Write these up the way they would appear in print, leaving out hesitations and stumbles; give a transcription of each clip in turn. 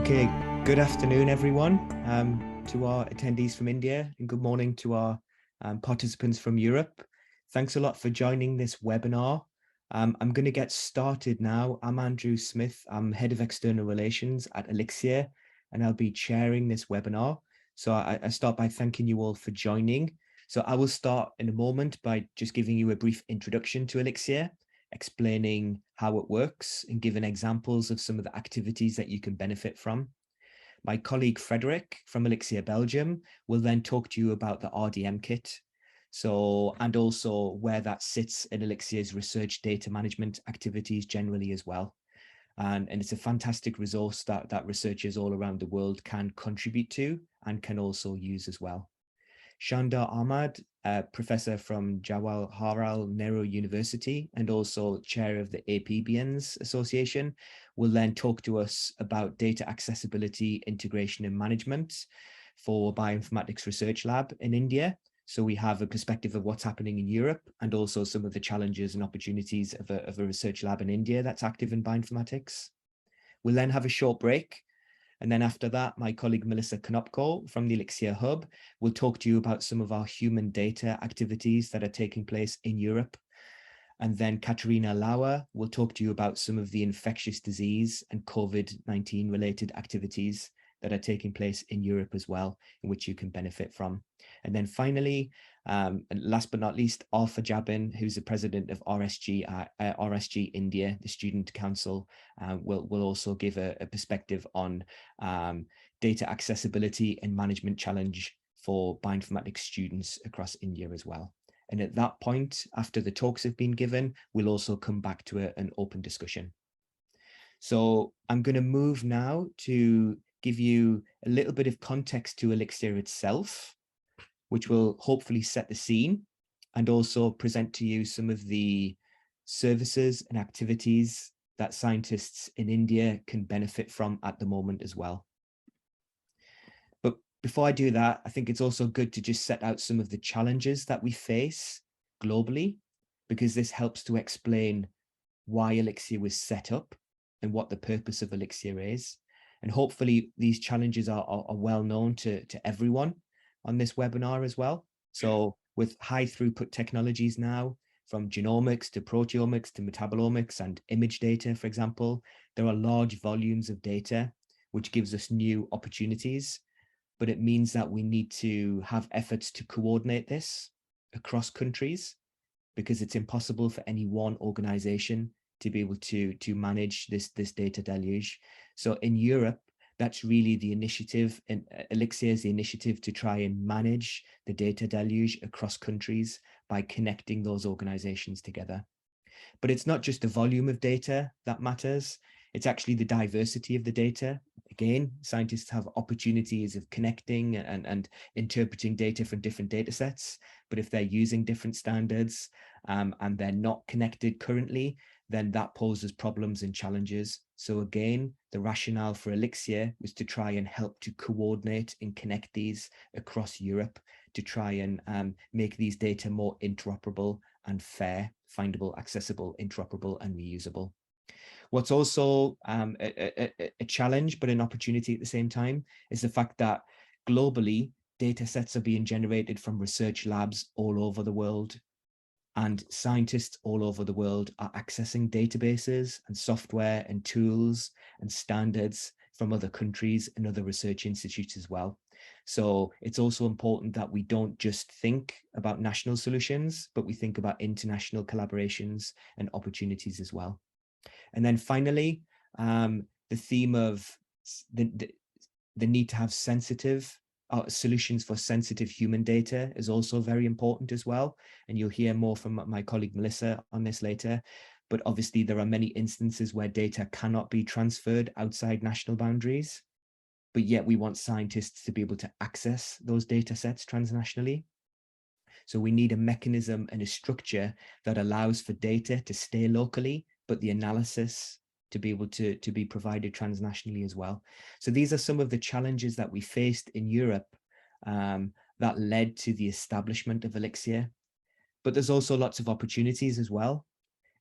Okay, good afternoon, everyone, to our attendees from India, and good morning to our participants from Europe. Thanks a lot for joining this webinar. I'm going to get started now. I'm Andrew Smith. I'm Head of External Relations at ELIXIR, and I'll be chairing this webinar. So I start by thanking you all for joining. So I will start in a moment by just giving you a brief introduction to ELIXIR, explaining how it works and giving examples of some of the activities that you can benefit from. My colleague Frederik from ELIXIR Belgium will then talk to you about the RDM kit, and also where that sits in ELIXIR's research data management activities generally as well. And it's a fantastic resource that researchers all around the world can contribute to and can also use as well. Shandar Ahmad, professor from Jawaharlal Nehru University and also chair of the APbians Association, will then talk to us about data accessibility, integration and management for Bioinformatics Research Lab in India. So we have a perspective of what's happening in Europe and also some of the challenges and opportunities of a research lab in India that's active in bioinformatics. We'll then have a short break. And then after that, my colleague Melissa Konopko from the ELIXIR Hub will talk to you about some of our human data activities that are taking place in Europe. And then Katharina Lauer will talk to you about some of the infectious disease and COVID-19 related activities that are taking place in Europe as well, in which you can benefit from. And then finally, and last but not least, Arfa Jabin, who's the president of RSG India, the Student Council, will also give a perspective on data accessibility and management challenge for bioinformatics students across India as well. And at that point, after the talks have been given, we'll also come back to an open discussion. So I'm going to move now to give you a little bit of context to ELIXIR itself, which will hopefully set the scene and also present to you some of the services and activities that scientists in India can benefit from at the moment as well. But before I do that, I think it's also good to just set out some of the challenges that we face globally, because this helps to explain why ELIXIR was set up and what the purpose of ELIXIR is. And hopefully these challenges are well known to everyone on this webinar as well. So with high throughput technologies now, from genomics to proteomics to metabolomics and image data, for example, there are large volumes of data, which gives us new opportunities, but it means that we need to have efforts to coordinate this across countries, because it's impossible for any one organization to be able to manage this data deluge. So in Europe, that's really the initiative, and ELIXIR is the initiative to try and manage the data deluge across countries by connecting those organizations together. But it's not just the volume of data that matters, it's actually the diversity of the data. Again, scientists have opportunities of connecting and interpreting data from different data sets, but if they're using different standards and they're not connected currently, then that poses problems and challenges. So again, the rationale for ELIXIR was to try and help to coordinate and connect these across Europe to try and make these data more interoperable and fair, findable, accessible, interoperable, and reusable. What's also a challenge, but an opportunity at the same time, is the fact that globally, data sets are being generated from research labs all over the world. And scientists all over the world are accessing databases and software and tools and standards from other countries and other research institutes as well. So it's also important that we don't just think about national solutions, but we think about international collaborations and opportunities as well. And then finally, the theme of the need to have sensitive solutions for sensitive human data is also very important as well. And you'll hear more from my colleague Melissa on this later. But obviously there are many instances where data cannot be transferred outside national boundaries, but yet we want scientists to be able to access those data sets transnationally. So we need a mechanism and a structure that allows for data to stay locally, but the analysis to be able to be provided transnationally as well. So these are some of the challenges that we faced in Europe that led to the establishment of ELIXIR. But there's also lots of opportunities as well.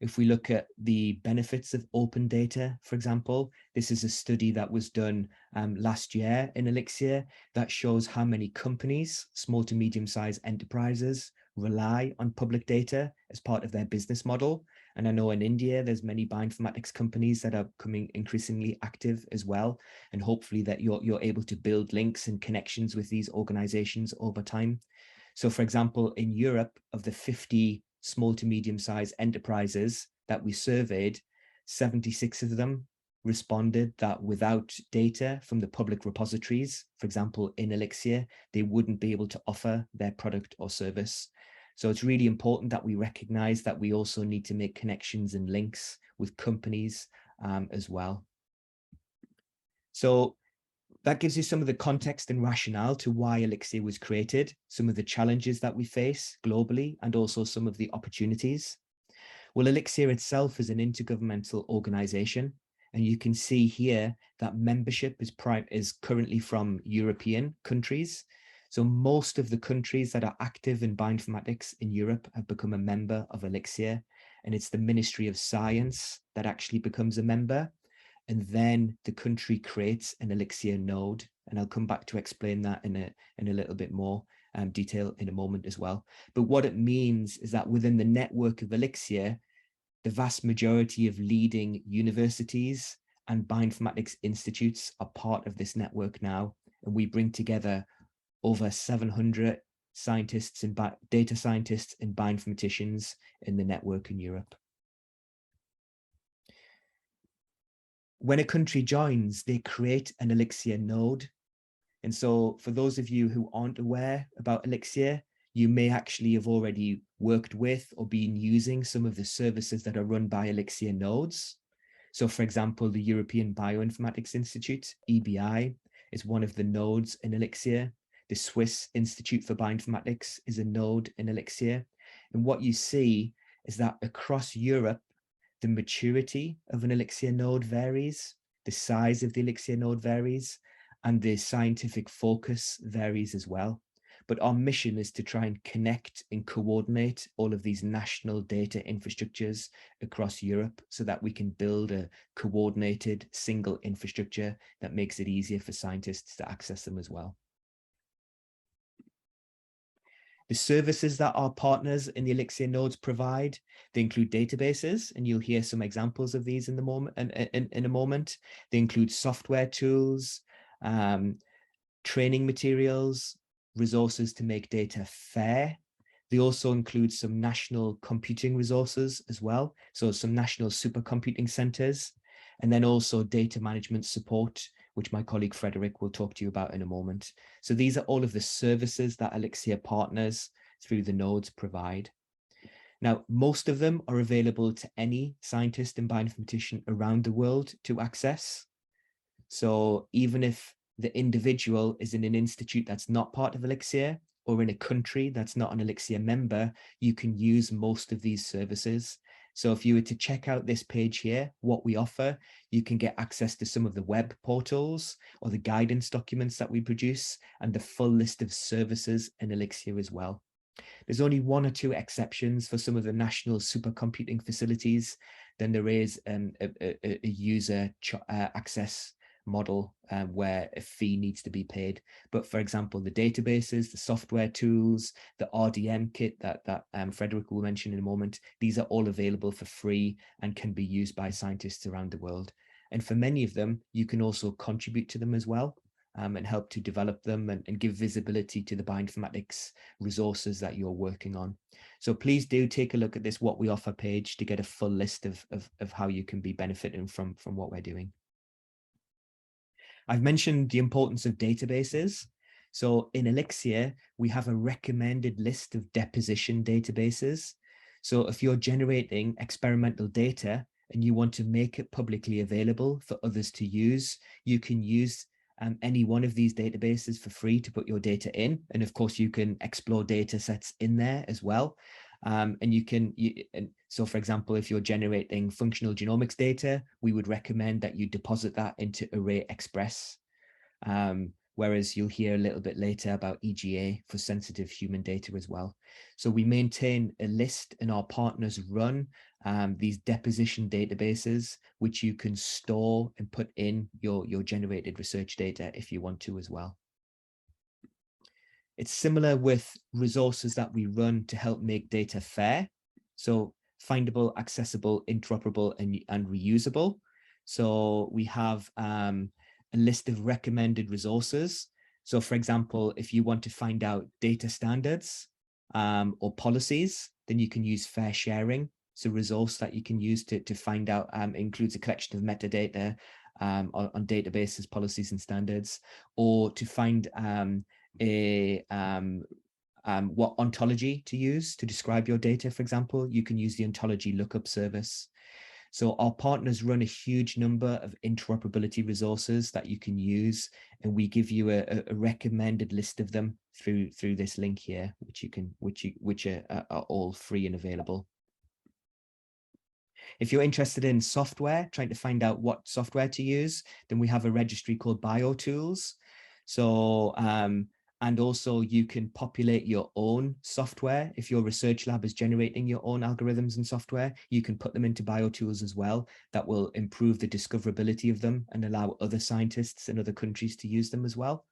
If we look at the benefits of open data, for example, this is a study that was done last year in ELIXIR that shows how many companies, small to medium-sized enterprises, rely on public data as part of their business model. And I know in India, there's many bioinformatics companies that are becoming increasingly active as well. And hopefully that you're able to build links and connections with these organizations over time. So for example, in Europe, of the 50 small to medium-sized enterprises that we surveyed, 76 of them responded that without data from the public repositories, for example, in ELIXIR, they wouldn't be able to offer their product or service. So it's really important that we recognize that we also need to make connections and links with companies as well. So that gives you some of the context and rationale to why ELIXIR was created, some of the challenges that we face globally, and also some of the opportunities. Well, ELIXIR itself is an intergovernmental organization, and you can see here that membership is currently from European countries. So most of the countries that are active in bioinformatics in Europe have become a member of ELIXIR, and it's the Ministry of Science that actually becomes a member. And then the country creates an ELIXIR node. And I'll come back to explain that in a little bit more detail in a moment as well. But what it means is that within the network of ELIXIR, the vast majority of leading universities and bioinformatics institutes are part of this network now. And we bring together over 700 scientists and data scientists and bioinformaticians in the network in Europe. When a country joins, they create an ELIXIR node. And so for those of you who aren't aware about ELIXIR, you may actually have already worked with or been using some of the services that are run by ELIXIR nodes. So for example, the European Bioinformatics Institute, EBI, is one of the nodes in ELIXIR. The Swiss Institute for Bioinformatics is a node in ELIXIR. And what you see is that across Europe, the maturity of an ELIXIR node varies, the size of the ELIXIR node varies, and the scientific focus varies as well. But our mission is to try and connect and coordinate all of these national data infrastructures across Europe so that we can build a coordinated single infrastructure that makes it easier for scientists to access them as well. The services that our partners in the ELIXIR nodes provide, they include databases, and you'll hear some examples of these in a moment. They include software tools, training materials, resources to make data fair. They also include some national computing resources as well, so some national supercomputing centers, and then also data management support, which my colleague Frederik will talk to you about in a moment. So these are all of the services that ELIXIR partners through the nodes provide. Now, most of them are available to any scientist and bioinformatician around the world to access. So even if the individual is in an institute that's not part of ELIXIR, or in a country that's not an ELIXIR member, you can use most of these services. So if you were to check out this page here, what we offer, you can get access to some of the web portals or the guidance documents that we produce and the full list of services in ELIXIR as well. There's only one or two exceptions for some of the national supercomputing facilities. Then there is a user access model where a fee needs to be paid. But for example, the databases, the software tools, the RDM kit that Frederik will mention in a moment, these are all available for free and can be used by scientists around the world. And for many of them, you can also contribute to them as well and help to develop them and give visibility to the bioinformatics resources that you're working on. So please do take a look at this What We Offer page to get a full list of how you can be benefiting from what we're doing. I've mentioned the importance of databases. So in ELIXIR, we have a recommended list of deposition databases. So if you're generating experimental data and you want to make it publicly available for others to use, you can use any one of these databases for free to put your data in. And of course, you can explore data sets in there as well. So for example, if you're generating functional genomics data, we would recommend that you deposit that into Array Express. whereas you'll hear a little bit later about EGA for sensitive human data as well. So we maintain a list and our partners run these deposition databases, which you can store and put in your generated research data if you want to as well. It's similar with resources that we run to help make data fair. So findable, accessible, interoperable, and reusable. So we have a list of recommended resources. So for example, if you want to find out data standards or policies, then you can use fair sharing. It's a resource that you can use to find out, includes a collection of metadata on databases, policies, and standards, or to find what ontology to use to describe your data. For example, you can use the ontology lookup service. So our partners run a huge number of interoperability resources that you can use, and we give you a recommended list of them through this link here, which are all free and available. If you're interested in software, trying to find out what software to use, then we have a registry called BioTools. So and also you can populate your own software. If your research lab is generating your own algorithms and software, you can put them into BioTools as well. That will improve the discoverability of them and allow other scientists in other countries to use them as well.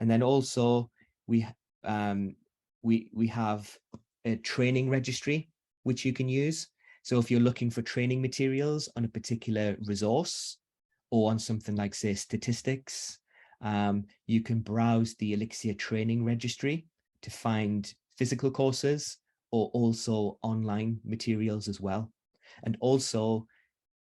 And then also we have a training registry, which you can use. So if you're looking for training materials on a particular resource or on something like, say, statistics, you can browse the ELIXIR training registry to find physical courses or also online materials as well. And also,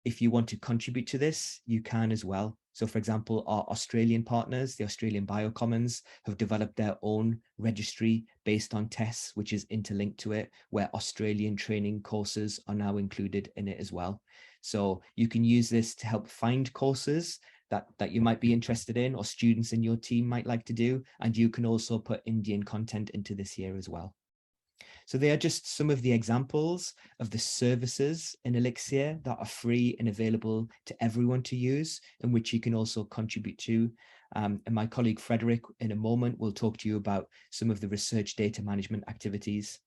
if you want to contribute to this, you can as well. So for example, our Australian partners, the Australian Biocommons, have developed their own registry based on tests, which is interlinked to it, where Australian training courses are now included in it as well. So you can use this to help find courses that you might be interested in, or students in your team might like to do. And you can also put Indian content into this here as well. So they are just some of the examples of the services in ELIXIR that are free and available to everyone to use, and which you can also contribute to. And my colleague Frederik in a moment will talk to you about some of the research data management activities.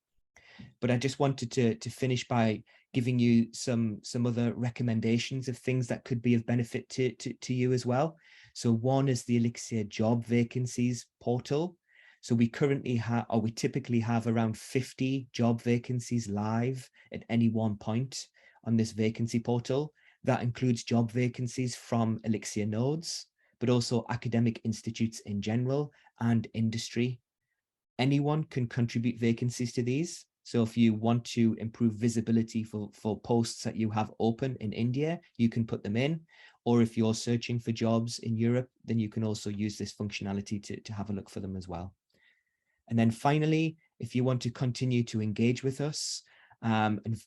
But I just wanted to finish by giving you some other recommendations of things that could be of benefit to you as well. So one is the ELIXIR job vacancies portal. So we currently have, or we typically have, around 50 job vacancies live at any one point on this vacancy portal. That includes job vacancies from ELIXIR nodes, but also academic institutes in general and industry. Anyone can contribute vacancies to these. So if you want to improve visibility for posts that you have open in India, you can put them in. Or if you're searching for jobs in Europe, then you can also use this functionality to have a look for them as well. And then finally, if you want to continue to engage with us and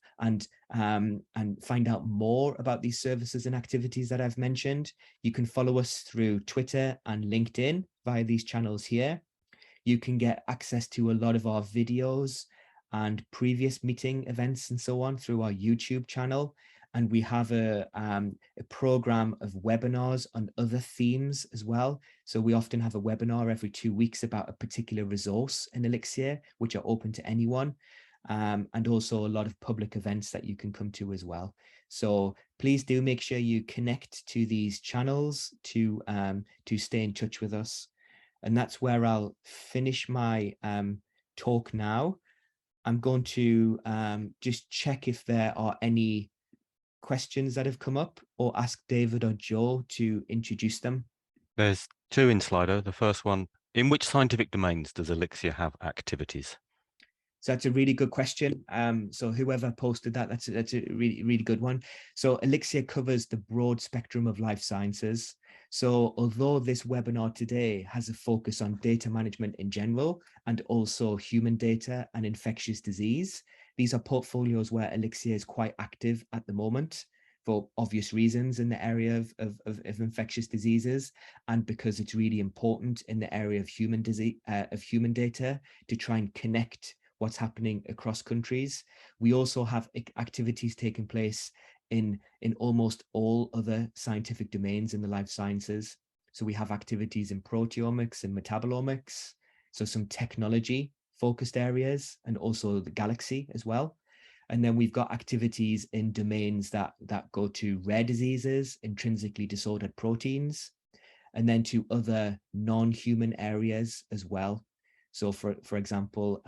find out more about these services and activities that I've mentioned, you can follow us through Twitter and LinkedIn via these channels here. You can get access to a lot of our videos and previous meeting events and so on through our YouTube channel. And we have a program of webinars on other themes as well. So we often have a webinar every 2 weeks about a particular resource in ELIXIR, which are open to anyone. And also a lot of public events that you can come to as well. So please do make sure you connect to these channels to stay in touch with us. And that's where I'll finish my talk now. I'm going to just check if there are any questions that have come up, or ask David or Joe to introduce them. There's two in Slido. The first one, in which scientific domains does ELIXIR have activities? So that's a really good question. So whoever posted that, that's a really, really good one. So ELIXIR covers the broad spectrum of life sciences. So although this webinar today has a focus on data management in general, and also human data and infectious disease, these are portfolios where ELIXIR is quite active at the moment, for obvious reasons, in the area of infectious diseases, and because it's really important in the area of human data to try and connect what's happening across countries. We also have activities taking place in almost all other scientific domains in the life sciences. So we have activities in proteomics and metabolomics, so some technology focused areas, and also the galaxy as well. And then we've got activities in domains that go to rare diseases, intrinsically disordered proteins, and then to other non-human areas as well. So for example,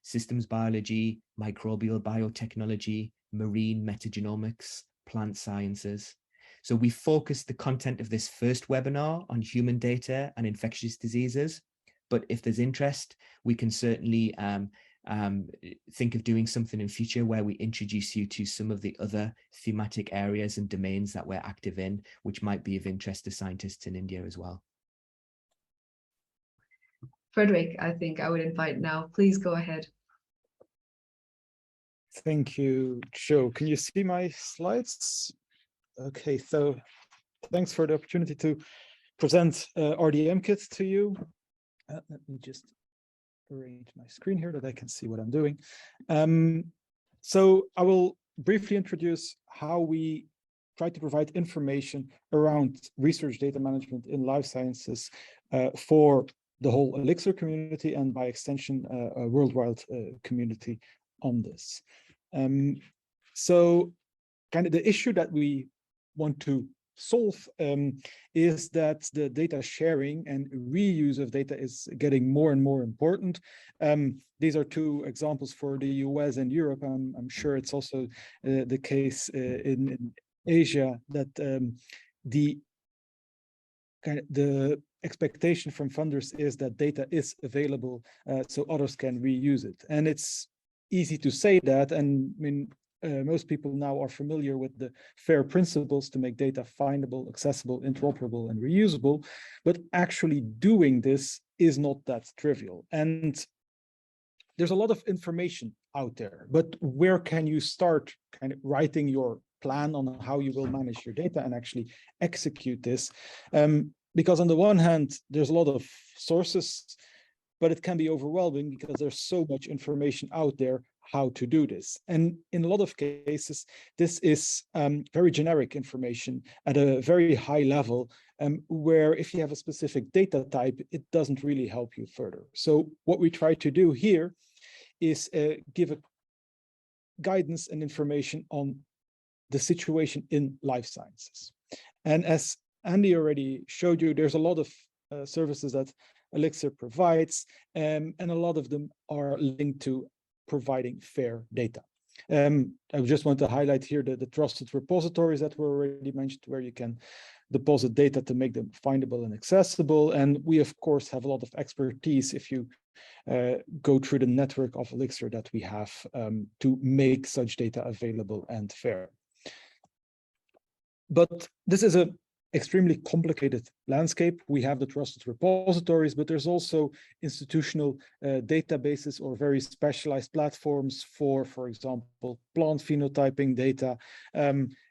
systems biology, microbial biotechnology, marine metagenomics, plant sciences. So we focused the content of this first webinar on human data and infectious diseases. But if there's interest, we can certainly think of doing something in future where we introduce you to some of the other thematic areas and domains that we're active in, which might be of interest to scientists in India as well. Frederik, I think I would invite now. Please go ahead. Thank you, Joe. Can you see my slides? Okay, so thanks for the opportunity to present RDM Kit to you. Let me just arrange my screen here that I can see what I'm doing. So I will briefly introduce how we try to provide information around research data management in life sciences for the whole ELIXIR community, and by extension, a worldwide community on this. So kind of the issue that we want to solve is that the data sharing and reuse of data is getting more and more important. These are two examples for the US and Europe. I'm sure it's also the case in Asia, that the expectation from funders is that data is available so others can reuse it. And it's easy to say that, and I mean, most people now are familiar with the FAIR principles to make data findable, accessible, interoperable, and reusable, but actually doing this is not that trivial. And there's a lot of information out there, but where can you start kind of writing your plan on how you will manage your data and actually execute this? Because on the one hand, there's a lot of sources, but it can be overwhelming because there's so much information out there how to do this. And in a lot of cases, this is very generic information at a very high level, where if you have a specific data type, it doesn't really help you further. So what we try to do here is give a guidance and information on the situation in life sciences. And as Andy already showed you, there's a lot of services that ELIXIR provides, and a lot of them are linked to providing FAIR data. I just want to highlight here the trusted repositories that were already mentioned, where you can deposit data to make them findable and accessible. And we, of course, have a lot of expertise if you go through the network of ELIXIR that we have to make such data available and FAIR. But this is an extremely complicated landscape. We have the trusted repositories, but there's also institutional databases or very specialized platforms for example, plant phenotyping data.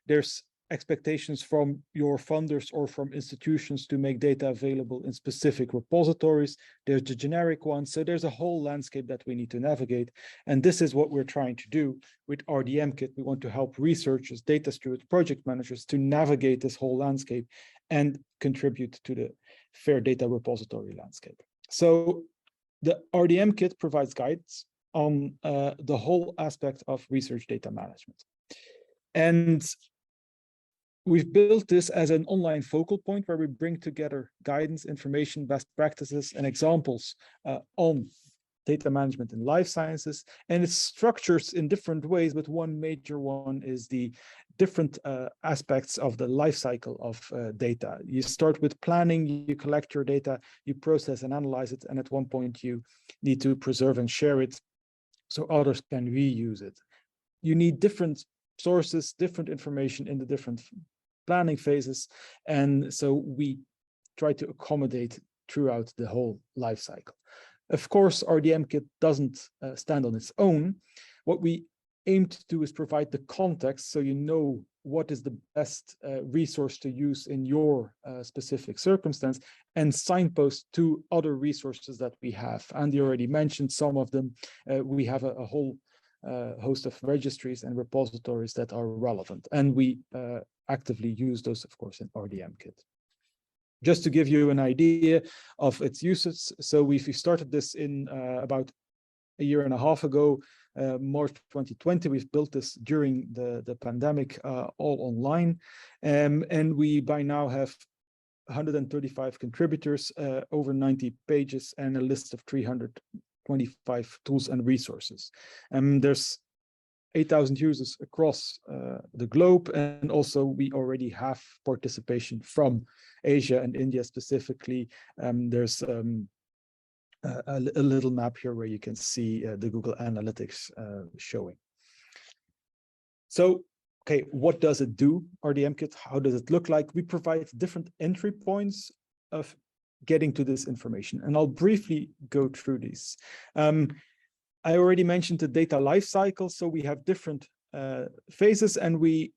There's expectations from your funders or from institutions to make data available in specific repositories. There's the generic ones. So there's a whole landscape that we need to navigate. And this is what we're trying to do with RDM Kit. We want to help researchers, data stewards, project managers to navigate this whole landscape and contribute to the FAIR data repository landscape. So the RDM Kit provides guides on the whole aspect of research data management. And we've built this as an online focal point where we bring together guidance, information, best practices, and examples on data management in life sciences. And it's structured in different ways, but one major one is the different aspects of the life cycle of data. You start with planning, you collect your data, you process and analyze it, and at one point you need to preserve and share it so others can reuse it. You need different sources, different information in the different planning phases, and so we try to accommodate throughout the whole life cycle. Of course, RDM Kit doesn't stand on its own. What we aim to do is provide the context so you know what is the best resource to use in your specific circumstance, and signpost to other resources that we have. Andy already mentioned some of them. We have a whole host of registries and repositories that are relevant, and we actively use those, of course, in RDM Kit. Just to give you an idea of its uses, so we started this in about a year and a half ago, March 2020. We've built this during the pandemic, all online, and we by now have 135 contributors, over 90 pages, and a list of 325 tools and resources. There's 8,000 users across the globe, and also we already have participation from Asia and India specifically. There's a little map here where you can see the Google Analytics showing. So, okay, what does it do, RDM Kit? How does it look like? We provide different entry points of getting to this information, and I'll briefly go through these. I already mentioned the data lifecycle, so we have different phases, and we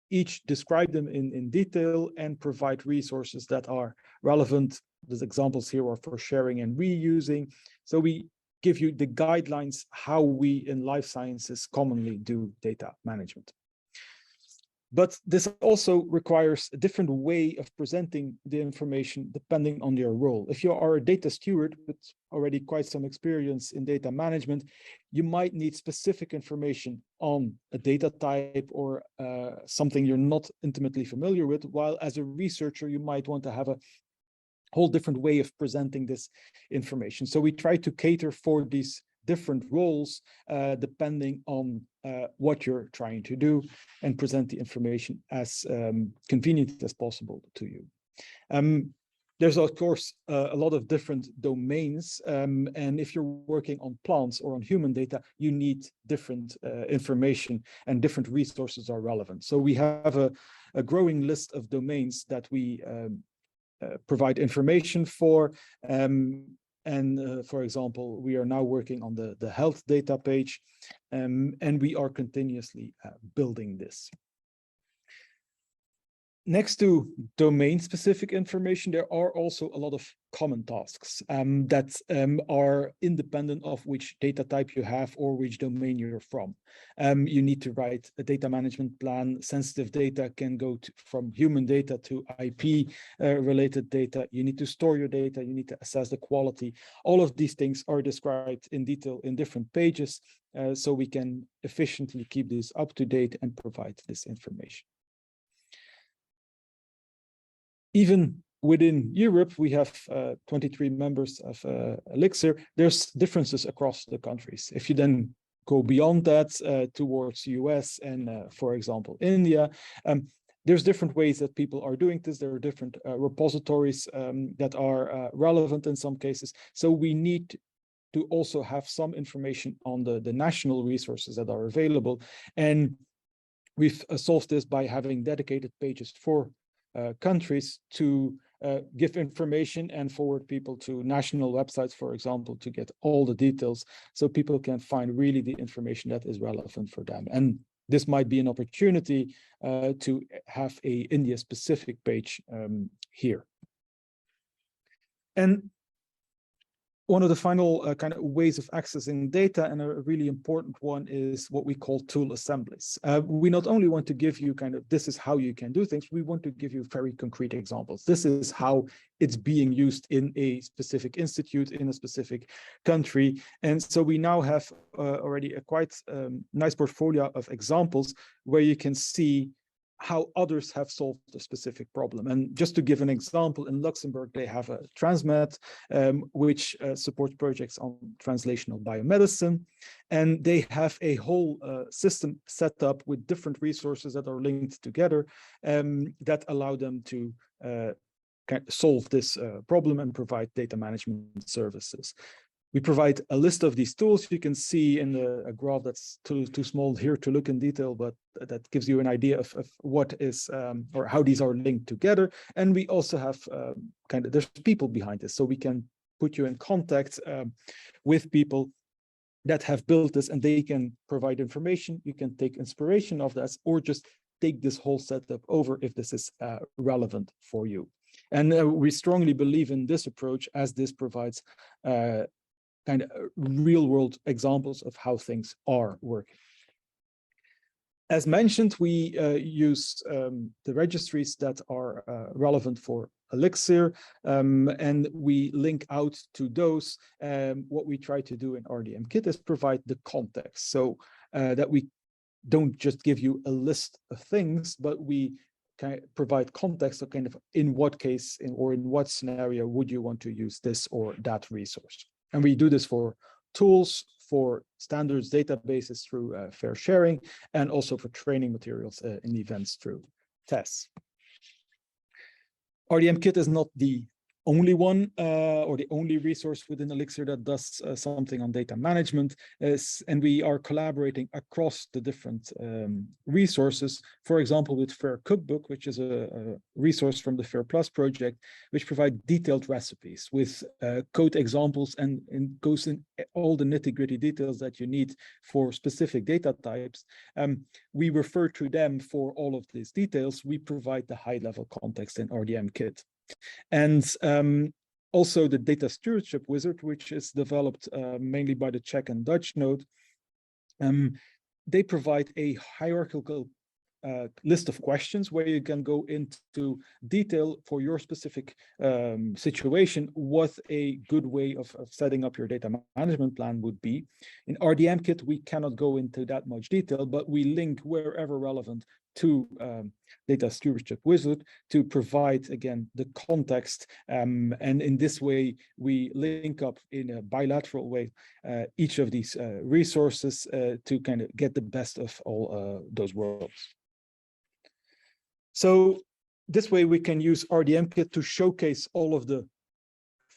each describe them in detail and provide resources that are relevant. There's examples here are for sharing and reusing. So we give you the guidelines how we in life sciences commonly do data management. But this also requires a different way of presenting the information depending on your role. If you are a data steward with already quite some experience in data management, you might need specific information on a data type or something you're not intimately familiar with, while as a researcher, you might want to have a whole different way of presenting this information. So we try to cater for these different roles depending on what you're trying to do and present the information as convenient as possible to you. There's of course a lot of different domains, and if you're working on plants or on human data, you need different information and different resources are relevant. So we have a growing list of domains that we provide information for. For example, we are now working on the health data page, and we are continuously building this. Next to domain-specific information, there are also a lot of common tasks that are independent of which data type you have or which domain you're from. You need to write a data management plan. Sensitive data can go from human data to IP related data. You need to store your data. You need to assess the quality. All of these things are described in detail in different pages, so we can efficiently keep this up to date and provide this information. Even within Europe, we have 23 members of ELIXIR. There's differences across the countries. If you then go beyond that towards US and, for example, India, there's different ways that people are doing this. There are different repositories that are relevant in some cases. So we need to also have some information on the national resources that are available. And we've solved this by having dedicated pages for countries to give information and forward people to national websites, for example, to get all the details so people can find really the information that is relevant for them. And this might be an opportunity to have a India-specific page here. And one of the final kind of ways of accessing data, and a really important one, is what we call tool assemblies. We not only want to give you kind of, this is how you can do things, we want to give you very concrete examples. This is how it's being used in a specific institute, in a specific country. And so we now have already a quite nice portfolio of examples where you can see how others have solved a specific problem. And just to give an example, in Luxembourg, they have a Transmed, which supports projects on translational biomedicine. And they have a whole system set up with different resources that are linked together that allow them to solve this problem and provide data management services. We provide a list of these tools. You can see in a graph that's too small here to look in detail, but that gives you an idea of what is or how these are linked together. And we also have there's people behind this, so we can put you in contact with people that have built this, and they can provide information. You can take inspiration of that, or just take this whole setup over if this is relevant for you. And we strongly believe in this approach, as this provides kind of real world examples of how things are working. As mentioned, we use the registries that are relevant for ELIXIR, and we link out to those. What we try to do in RDM Kit is provide the context, so that we don't just give you a list of things, but we can provide context of kind of in what case or in what scenario would you want to use this or that resource. And we do this for tools, for standards databases through fair sharing, and also for training materials in events through tests. RDM Kit is not the only one or the only resource within ELIXIR that does something on data management, and we are collaborating across the different resources. For example, with FAIR Cookbook, which is a resource from the FAIR Plus project, which provide detailed recipes with code examples and goes in all the nitty-gritty details that you need for specific data types. We refer to them for all of these details. We provide the high-level context in RDM Kit. And also the data stewardship wizard, which is developed mainly by the Czech and Dutch node. They provide a hierarchical list of questions where you can go into detail for your specific situation, what a good way of setting up your data management plan would be. In RDM Kit, we cannot go into that much detail, but we link wherever relevant to data stewardship wizard to provide, again, the context. And in this way, we link up in a bilateral way each of these resources to kind of get the best of all those worlds. So this way we can use RDM Kit to showcase all of the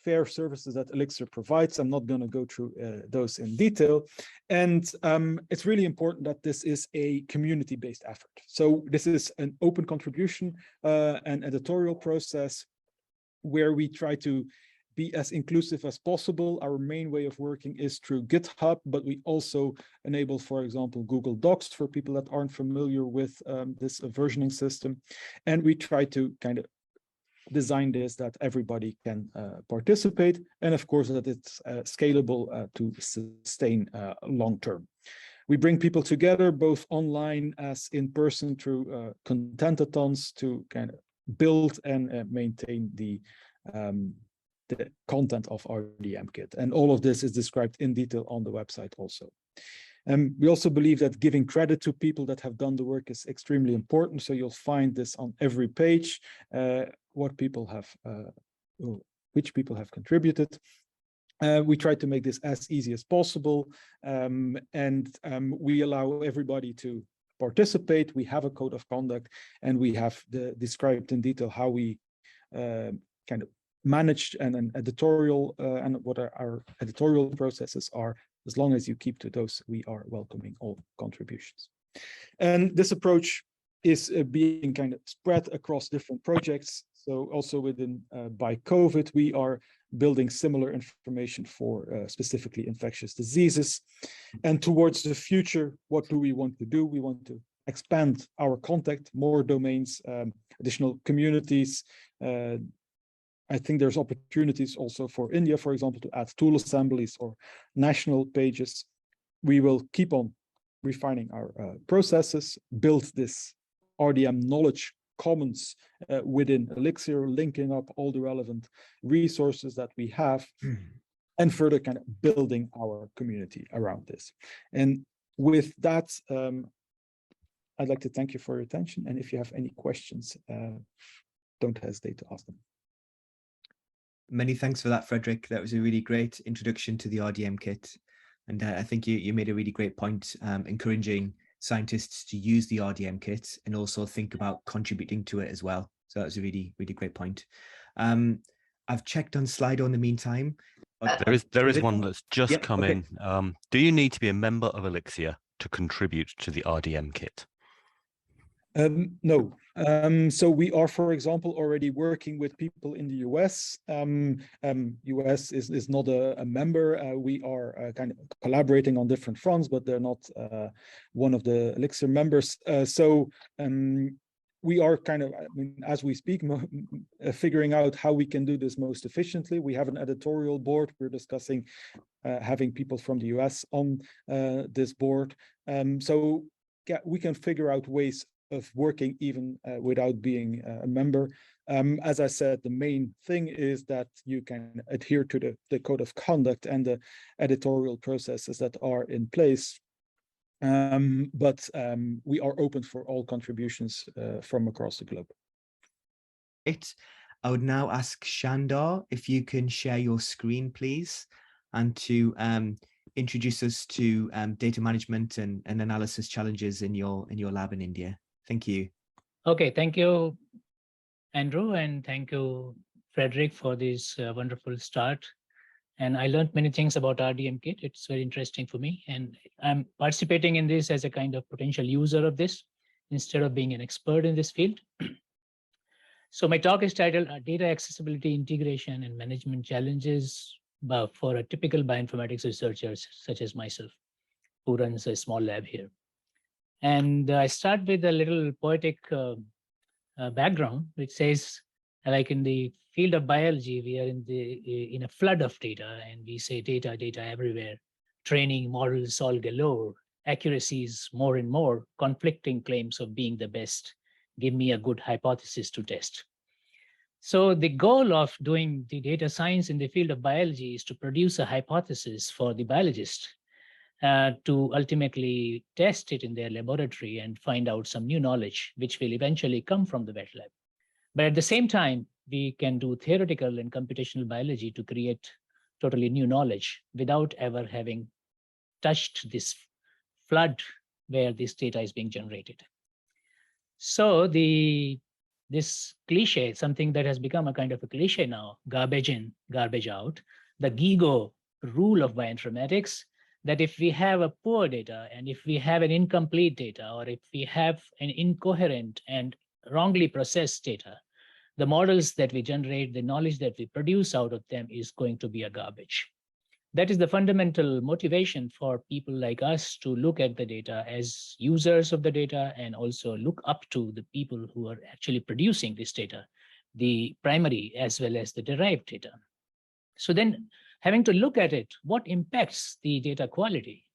FAIR services that ELIXIR provides. I'm not going to go through those in detail. And it's really important that this is a community-based effort. So this is an open contribution and editorial process where we try to be as inclusive as possible. Our main way of working is through GitHub, but we also enable, for example, Google Docs for people that aren't familiar with this versioning system. And we try to kind of design this that everybody can participate, and of course that it's scalable to sustain long term. We bring people together both online as in person through contentathons to kind of build and maintain the content of RDM Kit, and all of this is described in detail on the website also. We also believe that giving credit to people that have done the work is extremely important. So you'll find this on every page, what people have, which people have contributed. We try to make this as easy as possible, and we allow everybody to participate. We have a code of conduct, and we have described in detail how we kind of manage an editorial and what our editorial processes are. As long as you keep to those, we are welcoming all contributions. And this approach is being kind of spread across different projects. So also within by COVID, we are building similar information for specifically infectious diseases. And towards the future, what do we want to do? We want to expand our contact, more domains, additional communities. I think there's opportunities also for India, for example, to add tool assemblies or national pages. We will keep on refining our processes, build this RDM knowledge commons within ELIXIR, linking up all the relevant resources that we have, and further kind of building our community around this. And with that, I'd like to thank you for your attention. And if you have any questions, don't hesitate to ask them. Many thanks for that, Frederik. That was a really great introduction to the RDM kit. And I think you made a really great point, encouraging scientists to use the RDM kit and also think about contributing to it as well. So that was a really, really great point. I've checked on Slido in the meantime. There is one that's just come in. Do you need to be a member of ELIXIR to contribute to the RDM kit? No. So we are, for example, already working with people in the US. US is not a member. We are kind of collaborating on different fronts, but they're not one of the ELIXIR members. So we are kind of, I mean, as we speak, figuring out how we can do this most efficiently. We have an editorial board. We're discussing having people from the US on this board. So yeah, we can figure out ways working even without being a member. As I said, the main thing is that you can adhere to the code of conduct and the editorial processes that are in place. But we are open for all contributions from across the globe. I would now ask Shandar if you can share your screen, please, and to introduce us to data management and analysis challenges in your lab in India. Thank you. Okay, thank you, Andrew, and thank you, Frederik, for this wonderful start. And I learned many things about RDM Kit. It's very interesting for me. And I'm participating in this as a kind of potential user of this instead of being an expert in this field. So my talk is titled Data Accessibility, Integration, and Management Challenges for a typical bioinformatics researcher such as myself, who runs a small lab here. And I start with a little poetic background, which says, like in the field of biology, we are in a flood of data, and we say data everywhere, training models all galore, accuracies more and more, conflicting claims of being the best. Give me a good hypothesis to test. So the goal of doing the data science in the field of biology is to produce a hypothesis for the biologist to ultimately test it in their laboratory and find out some new knowledge, which will eventually come from the wet lab. But at the same time, we can do theoretical and computational biology to create totally new knowledge without ever having touched this flood where this data is being generated. So this cliche, something that has become a kind of a cliche now, garbage in, garbage out, the GIGO rule of bioinformatics, that if we have a poor data and if we have an incomplete data, or if we have an incoherent and wrongly processed data, the models that we generate, the knowledge that we produce out of them is going to be a garbage. That is the fundamental motivation for people like us to look at the data as users of the data and also look up to the people who are actually producing this data, the primary as well as the derived data. So then having to look at it, what impacts the data quality?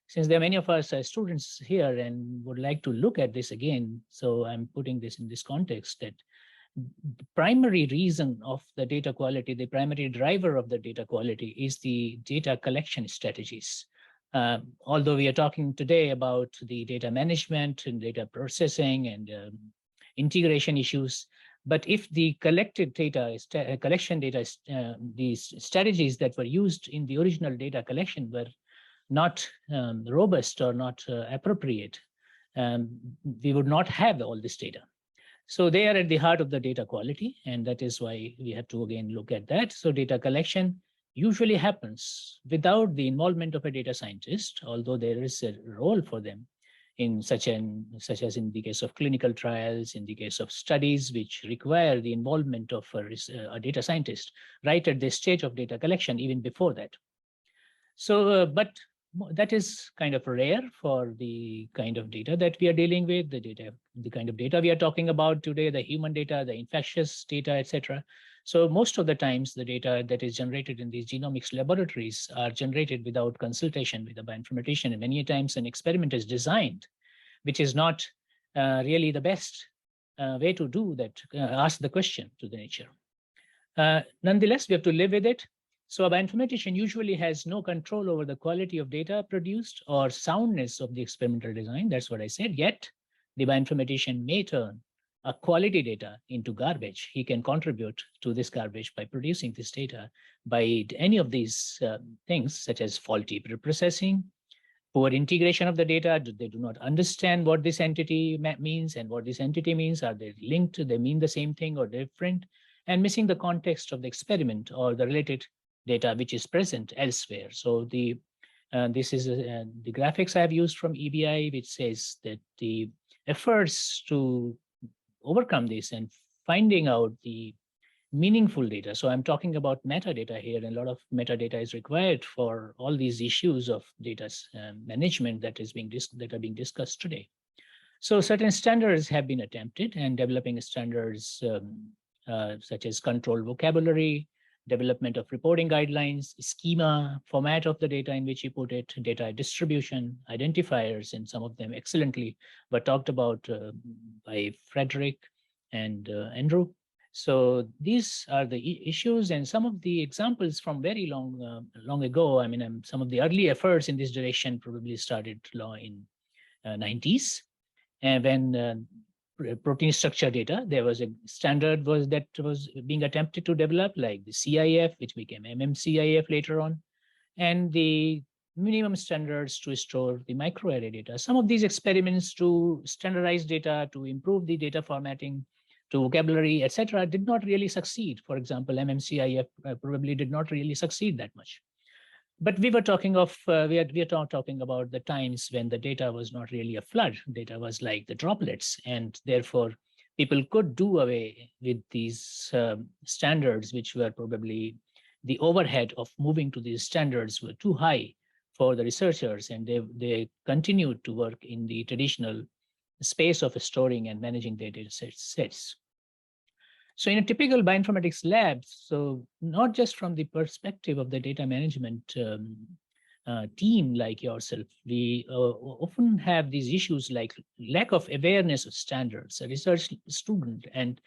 Since there are many of us as students here and would like to look at this again, so I'm putting this in this context that the primary reason of the data quality, the primary driver of the data quality is the data collection strategies. Although we are talking today about the data management and data processing and integration issues, but if the collected data, collection data, these strategies that were used in the original data collection were not robust or not appropriate, we would not have all this data. So they are at the heart of the data quality, and that is why we have to again look at that. So data collection usually happens without the involvement of a data scientist, although there is a role for them in such as in the case of clinical trials, in the case of studies which require the involvement of a data scientist right at the stage of data collection, even before that. So, but that is kind of rare for the kind of data that we are dealing with, the kind of data we are talking about today, the human data, the infectious data, etc. So most of the times the data that is generated in these genomics laboratories are generated without consultation with a bioinformatician, and many times an experiment is designed, which is not really the best way to do that, ask the question to the nature. Nonetheless, we have to live with it. So a bioinformatician usually has no control over the quality of data produced or soundness of the experimental design. That's what I said. Yet the bioinformatician may turn a quality data into garbage. He can contribute to this garbage by producing this data by any of these things, such as faulty preprocessing, poor integration of the data. They do not understand what this entity means and what this entity means. Are they linked? Do they mean the same thing or different? And missing the context of the experiment or the related data which is present elsewhere. So this is the graphics I have used from EBI, which says that the efforts to overcome this and finding out the meaningful data. So I'm talking about metadata here, and a lot of metadata is required for all these issues of data management that are being discussed today. So certain standards have been attempted, and developing standards such as control vocabulary, development of reporting guidelines, schema, format of the data in which you put it, data distribution, identifiers, and some of them excellently were talked about by Frederik and Andrew. So these are the issues, and some of the examples from very long ago. I mean, some of the early efforts in this direction probably started in 90s, and when protein structure data, there was a standard that was being attempted to develop, like the CIF, which became MMCIF later on, and the minimum standards to store the microarray data. Some of these experiments to standardize data, to improve the data formatting, to vocabulary, etc., did not really succeed. For example, MMCIF probably did not really succeed that much. But we were talking of, we are talking about the times when the data was not really a flood. Data was like the droplets, and therefore people could do away with these standards, which were probably the overhead of moving to these standards were too high for the researchers, and they continued to work in the traditional space of storing and managing their data sets. So in a typical bioinformatics lab, so not just from the perspective of the data management team like yourself, we often have these issues like lack of awareness of standards. A research student and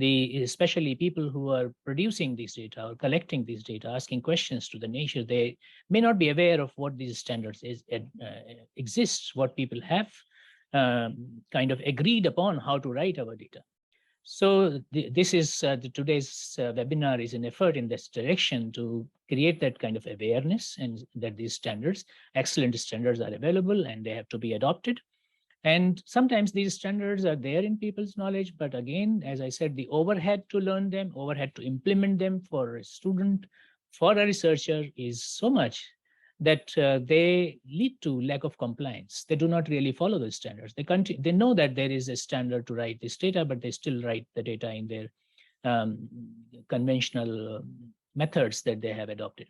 especially people who are producing this data or collecting this data, asking questions to the nature, they may not be aware of what these standards exist, what people have kind of agreed upon how to write our data. So this is today's webinar is an effort in this direction to create that kind of awareness, and that these standards, excellent standards, are available and they have to be adopted. And sometimes these standards are there in people's knowledge, but again, as I said, the overhead to learn them, overhead to implement them for a student, for a researcher is so much that they lead to lack of compliance. They do not really follow the standards. They know that there is a standard to write this data, but they still write the data in their conventional methods that they have adopted.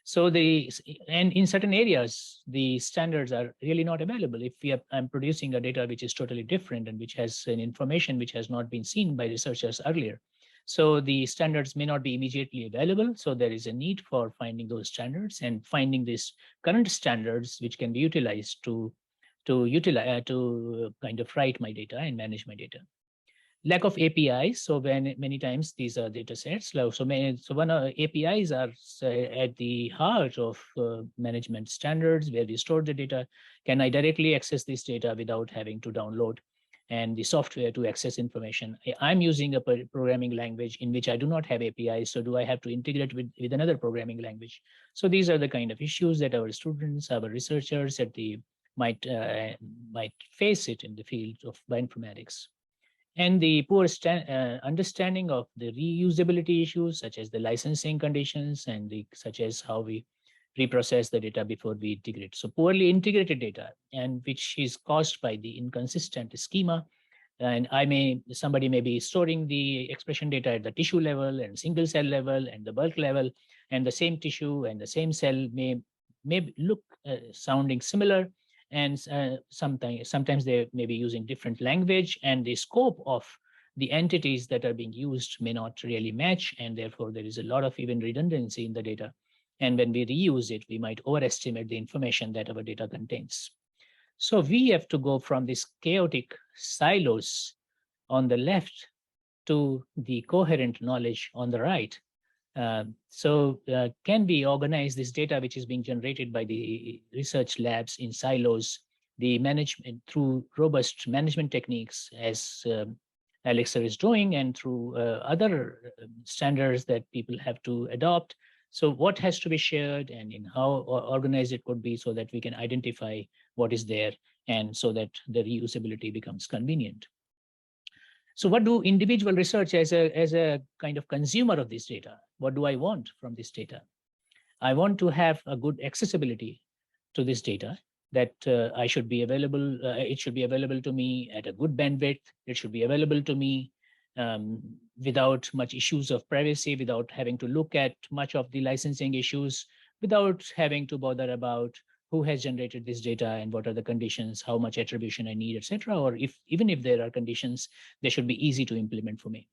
So and in certain areas, the standards are really not available. If I'm producing a data which is totally different and which has an information which has not been seen by researchers earlier, so the standards may not be immediately available. So there is a need for finding those standards and finding these current standards which can be utilized to kind of write my data and manage my data. Lack of APIs. So many times these are data sets. So one APIs are at the heart of management standards where we store the data. Can I directly access this data without having to download and the software to access information? I'm using a programming language in which I do not have APIs. So do I have to integrate with another programming language? So these are the kind of issues that our students, our researchers might face it in the field of bioinformatics. And the poor understanding of the reusability issues, such as the licensing conditions and such as how we reprocess the data before we integrate. So poorly integrated data, and which is caused by the inconsistent schema. And somebody may be storing the expression data at the tissue level and single cell level and the bulk level, and the same tissue and the same cell may look sounding similar. And sometimes they may be using different language, and the scope of the entities that are being used may not really match, and therefore there is a lot of even redundancy in the data. And when we reuse it, we might overestimate the information that our data contains. So we have to go from these chaotic silos on the left to the coherent knowledge on the right. Can we organize this data which is being generated by the research labs in silos, the management through robust management techniques as ELIXIR is doing, and through other standards that people have to adopt? So what has to be shared and in how organized it could be so that we can identify what is there and so that the reusability becomes convenient. So what do individual research as a kind of consumer of this data? What do I want from this data? I want to have a good accessibility to this data, that it should be available to me at a good bandwidth. It should be available to me without much issues of privacy, without having to look at much of the licensing issues, without having to bother about who has generated this data and what are the conditions, how much attribution I need, etc. Or even if there are conditions, they should be easy to implement for me.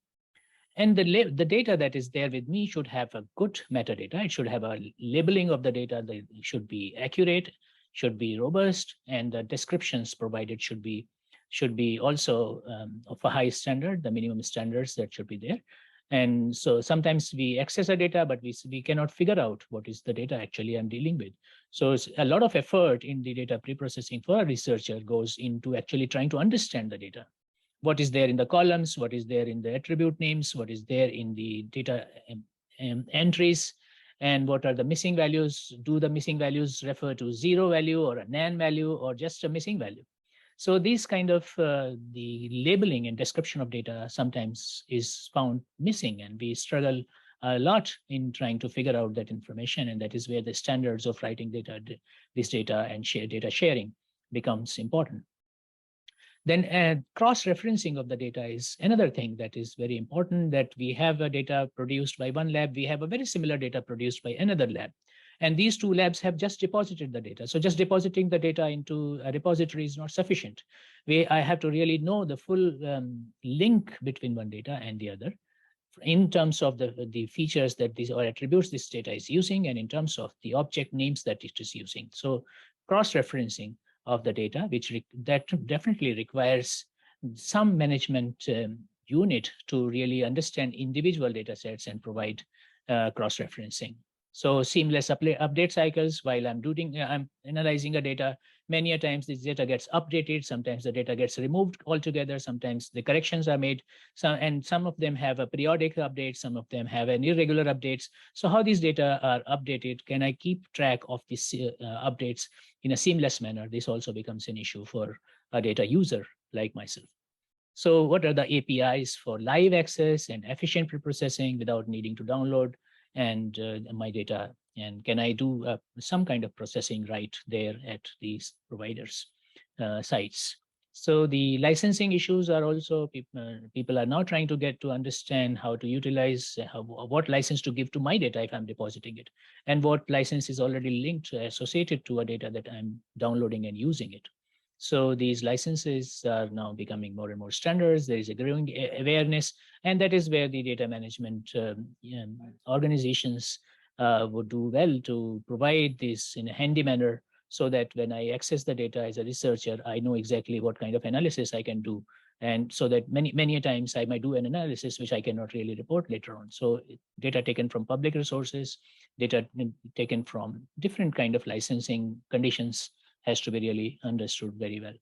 And the data that is there with me should have a good metadata. It should have a labeling of the data that should be accurate, should be robust, and the descriptions provided should be also of a high standard, the minimum standards that should be there. And so sometimes we access the data, but we cannot figure out what is the data actually I'm dealing with. So it's a lot of effort in the data pre-processing for a researcher goes into actually trying to understand the data. What is there in the columns, what is there in the attribute names, what is there in the data entries, and what are the missing values? Do the missing values refer to 0 value or a NaN value or just a missing value? So these kind of the labeling and description of data sometimes is found missing, and we struggle a lot in trying to figure out that information, and that is where the standards of writing this data and data sharing becomes important. Then cross-referencing of the data is another thing that is very important, that we have a data produced by one lab, we have a very similar data produced by another lab. And these two labs have just deposited the data. So just depositing the data into a repository is not sufficient. I have to really know the full link between one data and the other in terms of the features that these or attributes this data is using, and in terms of the object names that it is using. So cross-referencing of the data, that definitely requires some management unit to really understand individual data sets and provide cross-referencing. So seamless update cycles while I'm analyzing a data. Many a times this data gets updated, sometimes the data gets removed altogether, sometimes the corrections are made, and some of them have a periodic update, some of them have an irregular updates. So how these data are updated, can I keep track of these updates in a seamless manner? This also becomes an issue for a data user like myself. So what are the APIs for live access and efficient preprocessing without needing to download and my data, and can I do some kind of processing right there at these providers' sites? So the licensing issues are also, people are now trying to get to understand how to utilize, what license to give to my data if I'm depositing it, and what license is already linked, associated to a data that I'm downloading and using it. So these licenses are now becoming more and more standards. There is a growing awareness, and that is where the data management organizations would do well to provide this in a handy manner, so that when I access the data as a researcher, I know exactly what kind of analysis I can do. And so that many times I might do an analysis which I cannot really report later on. So data taken from public resources, data taken from different kind of licensing conditions has to be really understood very well.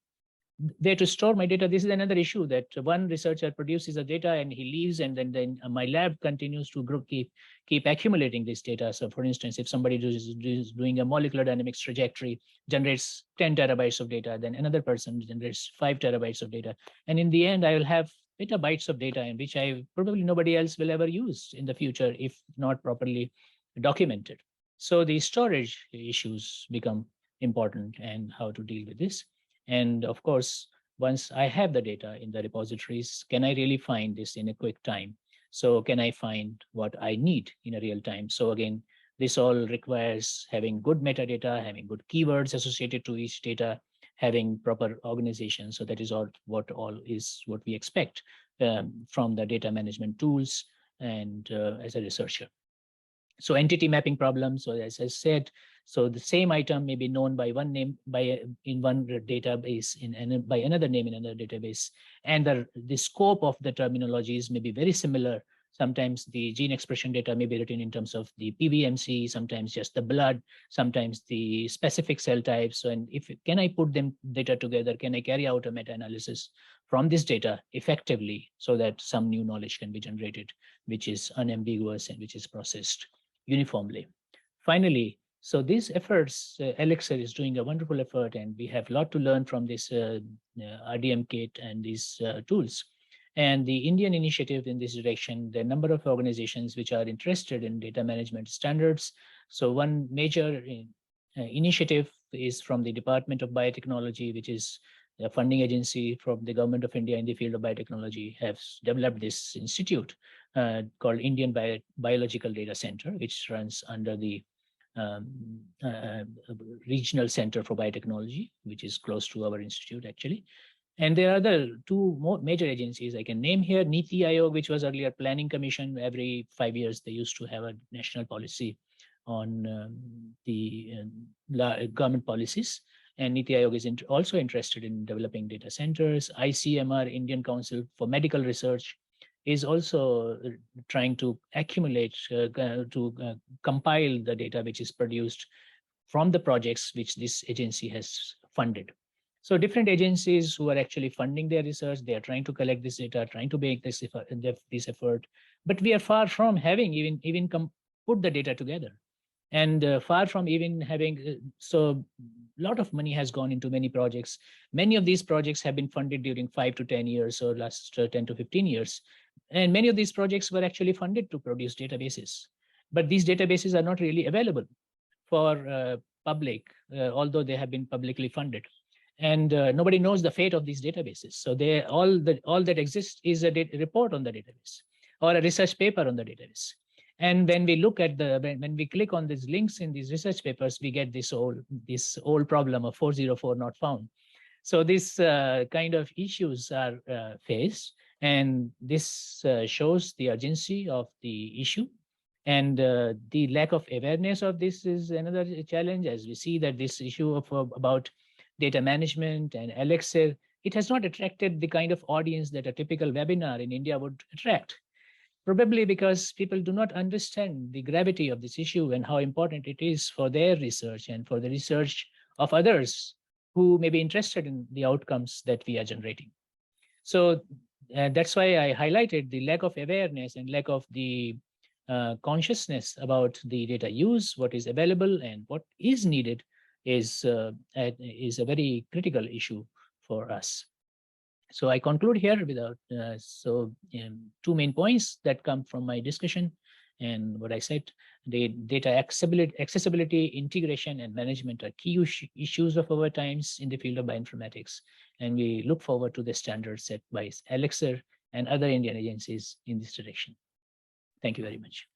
Where to store my data, this is another issue, that one researcher produces a data and he leaves, and then my lab continues to keep accumulating this data. So for instance, if somebody is doing a molecular dynamics trajectory, generates 10 terabytes of data, then another person generates 5 terabytes of data. And in the end, I will have petabytes of data in which probably nobody else will ever use in the future if not properly documented. So the storage issues become important, and how to deal with this. And of course, once I have the data in the repositories, can I really find this in a quick time? So can I find what I need in a real time? So again, this all requires having good metadata, having good keywords associated to each data, having proper organization. So that is what we expect from the data management tools and as a researcher. So entity mapping problems, so as I said, so the same item may be known by one name in one database, by another name in another database, and the scope of the terminologies may be very similar. Sometimes the gene expression data may be written in terms of the PBMC, sometimes just the blood, sometimes the specific cell types. So, and can I put them data together? Can I carry out a meta-analysis from this data effectively, so that some new knowledge can be generated, which is unambiguous and which is processed uniformly? Finally, so these efforts, ELIXIR is doing a wonderful effort, and we have a lot to learn from this RDM kit and these tools. And the Indian initiative in this direction, there are a number of organizations which are interested in data management standards. So one major initiative is from the Department of Biotechnology, which is a funding agency from the Government of India in the field of biotechnology, has developed this institute called Indian Biological Data Center, which runs under the Regional Center for Biotechnology, which is close to our institute actually. And there are other two more major agencies I can name here. NITI Aayog, which was earlier Planning Commission. Every 5 years, they used to have a national policy on the government policies. And NITI Aayog is also interested in developing data centers. ICMR, Indian Council for Medical Research, is also trying to accumulate, compile the data which is produced from the projects which this agency has funded. So different agencies who are actually funding their research, they are trying to collect this data, trying to make this effort, but we are far from having even put the data together, and far from even having. So a lot of money has gone into many projects. Many of these projects have been funded during 5 to 10 years or last 10 to 15 years. And many of these projects were actually funded to produce databases. But these databases are not really available for public, although they have been publicly funded. And nobody knows the fate of these databases. So all that exists is a report on the database or a research paper on the database. And when we look at when we click on these links in these research papers, we get this old problem of 404 not found. So this kind of issues are faced, and this shows the urgency of the issue. And the lack of awareness of this is another challenge, as we see that this issue about data management and ELIXIR, it has not attracted the kind of audience that a typical webinar in India would attract. Probably because people do not understand the gravity of this issue and how important it is for their research and for the research of others who may be interested in the outcomes that we are generating. So that's why I highlighted the lack of awareness and lack of the consciousness about the data use, what is available and what is needed is a very critical issue for us. So I conclude here without, two main points that come from my discussion and what I said. The data accessibility, integration, and management are key issues of our times in the field of bioinformatics. And we look forward to the standards set by ELIXIR and other Indian agencies in this direction. Thank you very much.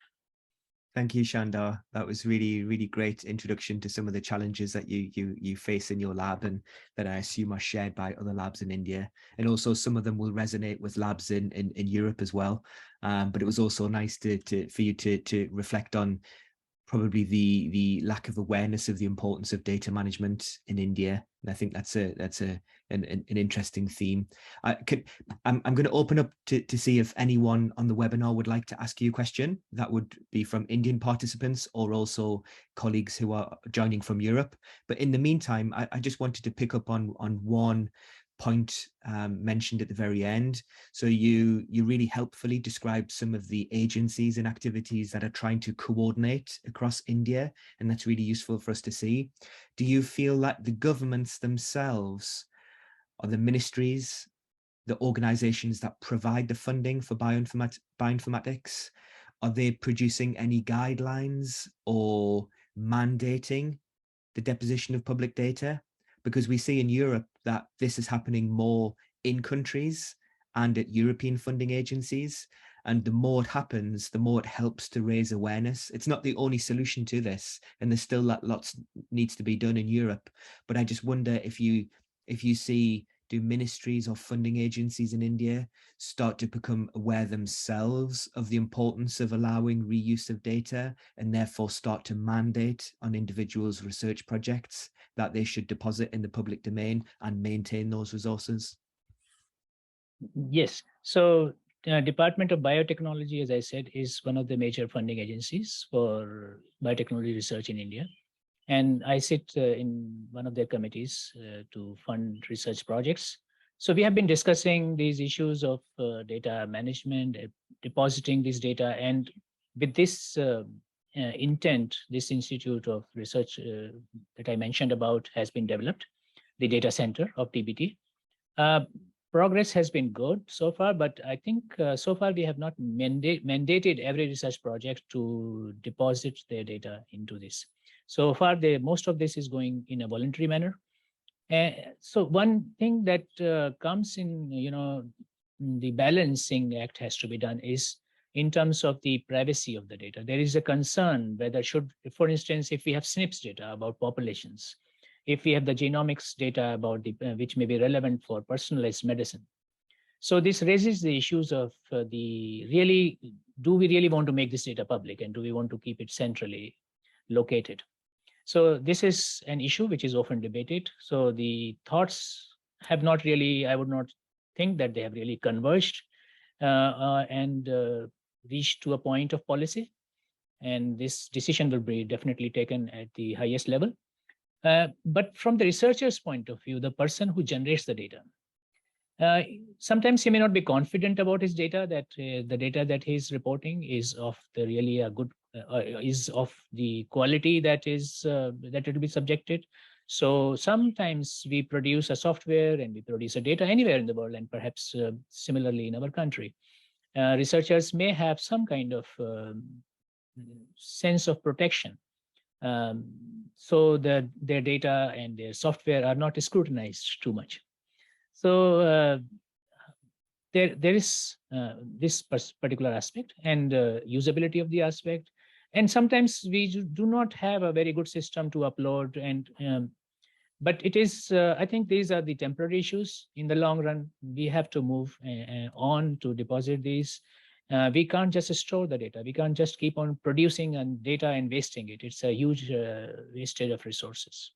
Thank you, Shandar. That was really, really great introduction to some of the challenges that you face in your lab, and that I assume are shared by other labs in India. And also some of them will resonate with labs in Europe as well. But it was also nice for you to reflect on probably the lack of awareness of the importance of data management in India. And I think that's an interesting theme. I'm going to open up to see if anyone on the webinar would like to ask you a question. That would be from Indian participants or also colleagues who are joining from Europe. But in the meantime, I just wanted to pick up on one point mentioned at the very end. So you really helpfully described some of the agencies and activities that are trying to coordinate across India, and that's really useful for us to see. Do you feel that the governments themselves, or the ministries, the organizations that provide the funding for bioinformatics, are they producing any guidelines or mandating the deposition of public data? Because we see in Europe that this is happening more in countries and at European funding agencies. And the more it happens, the more it helps to raise awareness. It's not the only solution to this, and there's still lots needs to be done in Europe. But I just wonder if you see, do ministries or funding agencies in India start to become aware themselves of the importance of allowing reuse of data, and therefore start to mandate on individuals' research projects that they should deposit in the public domain and maintain those resources? Yes. So Department of Biotechnology, as I said, is one of the major funding agencies for biotechnology research in India. And I sit in one of their committees to fund research projects. So we have been discussing these issues of data management, depositing this data, and with this intent, this institute of research that I mentioned about has been developed, the data center of DBT. Progress has been good so far, but I think so far we have not mandated every research project to deposit their data into this. So far, most of this is going in a voluntary manner. So one thing that comes in, the balancing act has to be done is in terms of the privacy of the data. There is a concern whether for instance, if we have SNPs data about populations, if we have the genomics data about which may be relevant for personalized medicine. So this raises the issues of do we really want to make this data public, and do we want to keep it centrally located? So this is an issue which is often debated. So the thoughts have not really, I would not think that they have really converged and reached to a point of policy. And this decision will be definitely taken at the highest level. But from the researcher's point of view, the person who generates the data, sometimes he may not be confident about his data, that the data that he's reporting is of the really a good, is of the quality that is that it will be subjected. So sometimes we produce a software and we produce a data anywhere in the world, and perhaps similarly in our country. Researchers may have some kind of sense of protection, so that their data and their software are not scrutinized too much. So there is this particular aspect and usability of the aspect. And sometimes we do not have a very good system to upload. And but it is, I think these are the temporary issues. In the long run, we have to move on to deposit these. We can't just store the data. We can't just keep on producing and data and wasting it. It's a huge wastage of resources.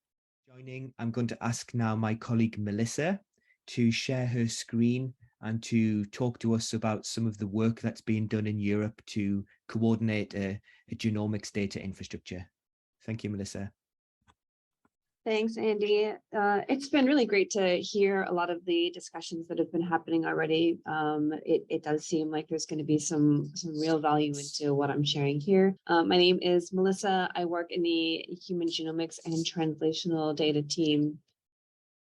I'm going to ask now my colleague Melissa to share her screen and to talk to us about some of the work that's being done in Europe to coordinate a genomics data infrastructure. Thank you, Melissa. Thanks, Andy. It's been really great to hear a lot of the discussions that have been happening already. It does seem like there's going to be some real value into what I'm sharing here. My name is Melissa. I work in the Human Genomics and Translational Data team.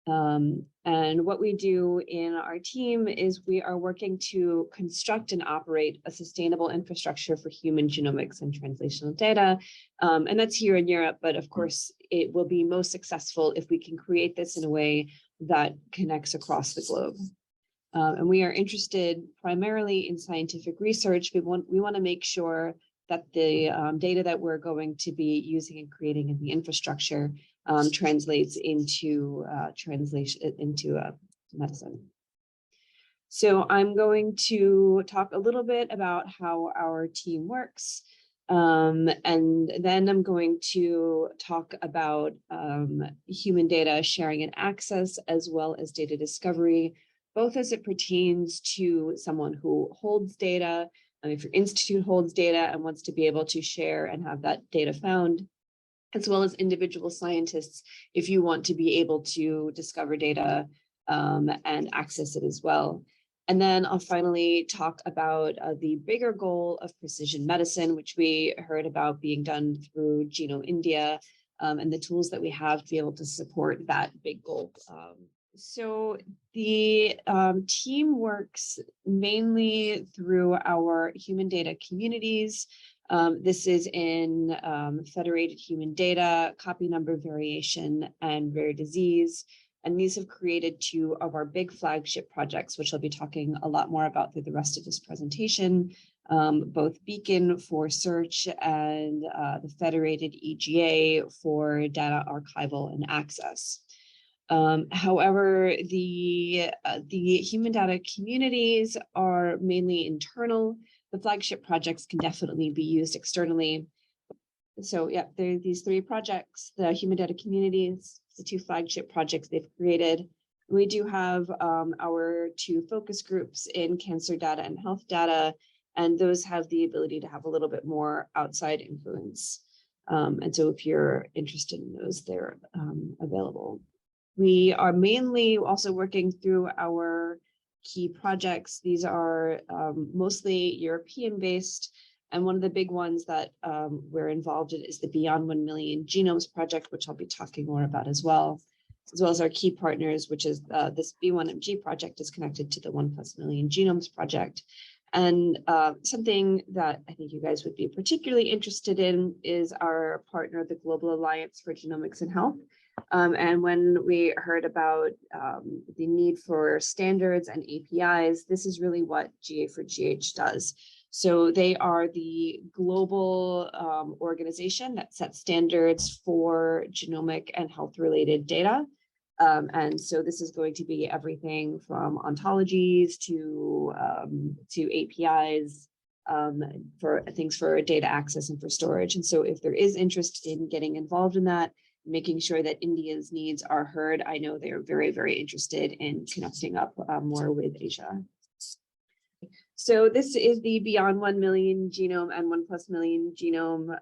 And what we do in our team is we are working to construct and operate a sustainable infrastructure for human genomics and translational data. And that's here in Europe, but of course, it will be most successful if we can create this in a way that connects across the globe. And we are interested primarily in scientific research. We want to make sure that the data that we're going to be using and creating in the infrastructure translates into medicine. So I'm going to talk a little bit about how our team works, and then I'm going to talk about human data sharing and access, as well as data discovery, both as it pertains to someone who holds data, if your institute holds data and wants to be able to share and have that data found, as well as individual scientists, if you want to be able to discover data and access it as well. And then I'll finally talk about the bigger goal of precision medicine, which we heard about being done through Genome India, and the tools that we have to be able to support that big goal. So the team works mainly through our human data communities. This is in federated human data, copy number variation, and rare disease. And these have created two of our big flagship projects, which I'll be talking a lot more about through the rest of this presentation, both Beacon for search and the federated EGA for data archival and access. However, the human data communities are mainly internal. The flagship projects can definitely be used externally. So yeah, there are these three projects, the human data communities, the two flagship projects they've created. We do have our two focus groups in cancer data and health data, and those have the ability to have a little bit more outside influence. And so if you're interested in those, they're available. We are mainly also working through our key projects. These are mostly European-based, and one of the big ones that we're involved in is the Beyond 1 Million Genomes project, which I'll be talking more about as well as our key partners, which is this B1MG project is connected to the 1+ Million Genomes project. And something that I think you guys would be particularly interested in is our partner, the Global Alliance for Genomics and Health. And when we heard about the need for standards and APIs, this is really what GA4GH does. So they are the global organization that sets standards for genomic and health-related data. And so this is going to be everything from ontologies to APIs, for things for data access and for storage. And so if there is interest in getting involved in that, making sure that India's needs are heard, I know they're very, very interested in connecting up more with Asia. So this is the Beyond 1 Million Genome and 1+ million genome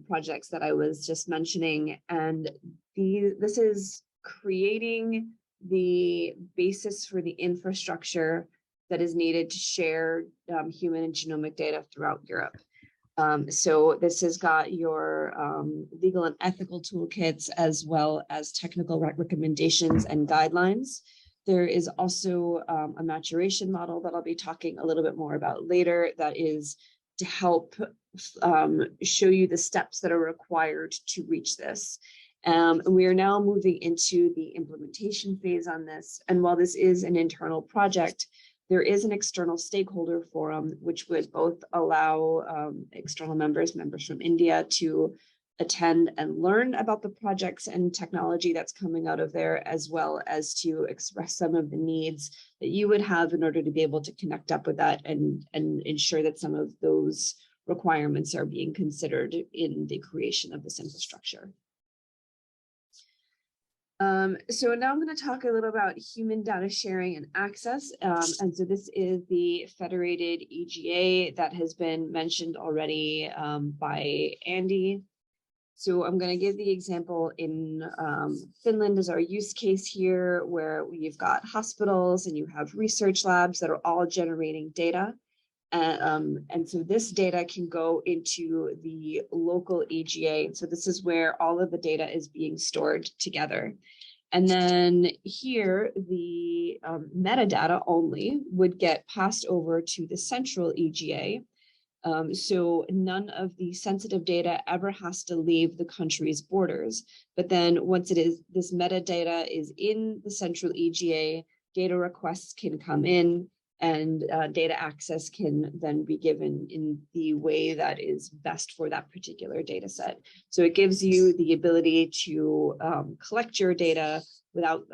projects that I was just mentioning. And this is creating the basis for the infrastructure that is needed to share human and genomic data throughout Europe. So this has got your legal and ethical toolkits, as well as technical recommendations and guidelines. There is also a maturation model that I'll be talking a little bit more about later, that is to help show you the steps that are required to reach this. And we are now moving into the implementation phase on this. And while this is an internal project, there is an external stakeholder forum, which would both allow external members from India to attend and learn about the projects and technology that's coming out of there, as well as to express some of the needs that you would have in order to be able to connect up with that and ensure that some of those requirements are being considered in the creation of this infrastructure. So now I'm going to talk a little about human data sharing and access. And so this is the federated EGA that has been mentioned already by Andy. So I'm going to give the example in Finland as our use case here, where you've got hospitals and you have research labs that are all generating data. And so this data can go into the local EGA. So this is where all of the data is being stored together. And then here, the metadata only would get passed over to the central EGA. So none of the sensitive data ever has to leave the country's borders. But then once this metadata is in the central EGA, data requests can come in, and data access can then be given in the way that is best for that particular data set. So it gives you the ability to collect your data without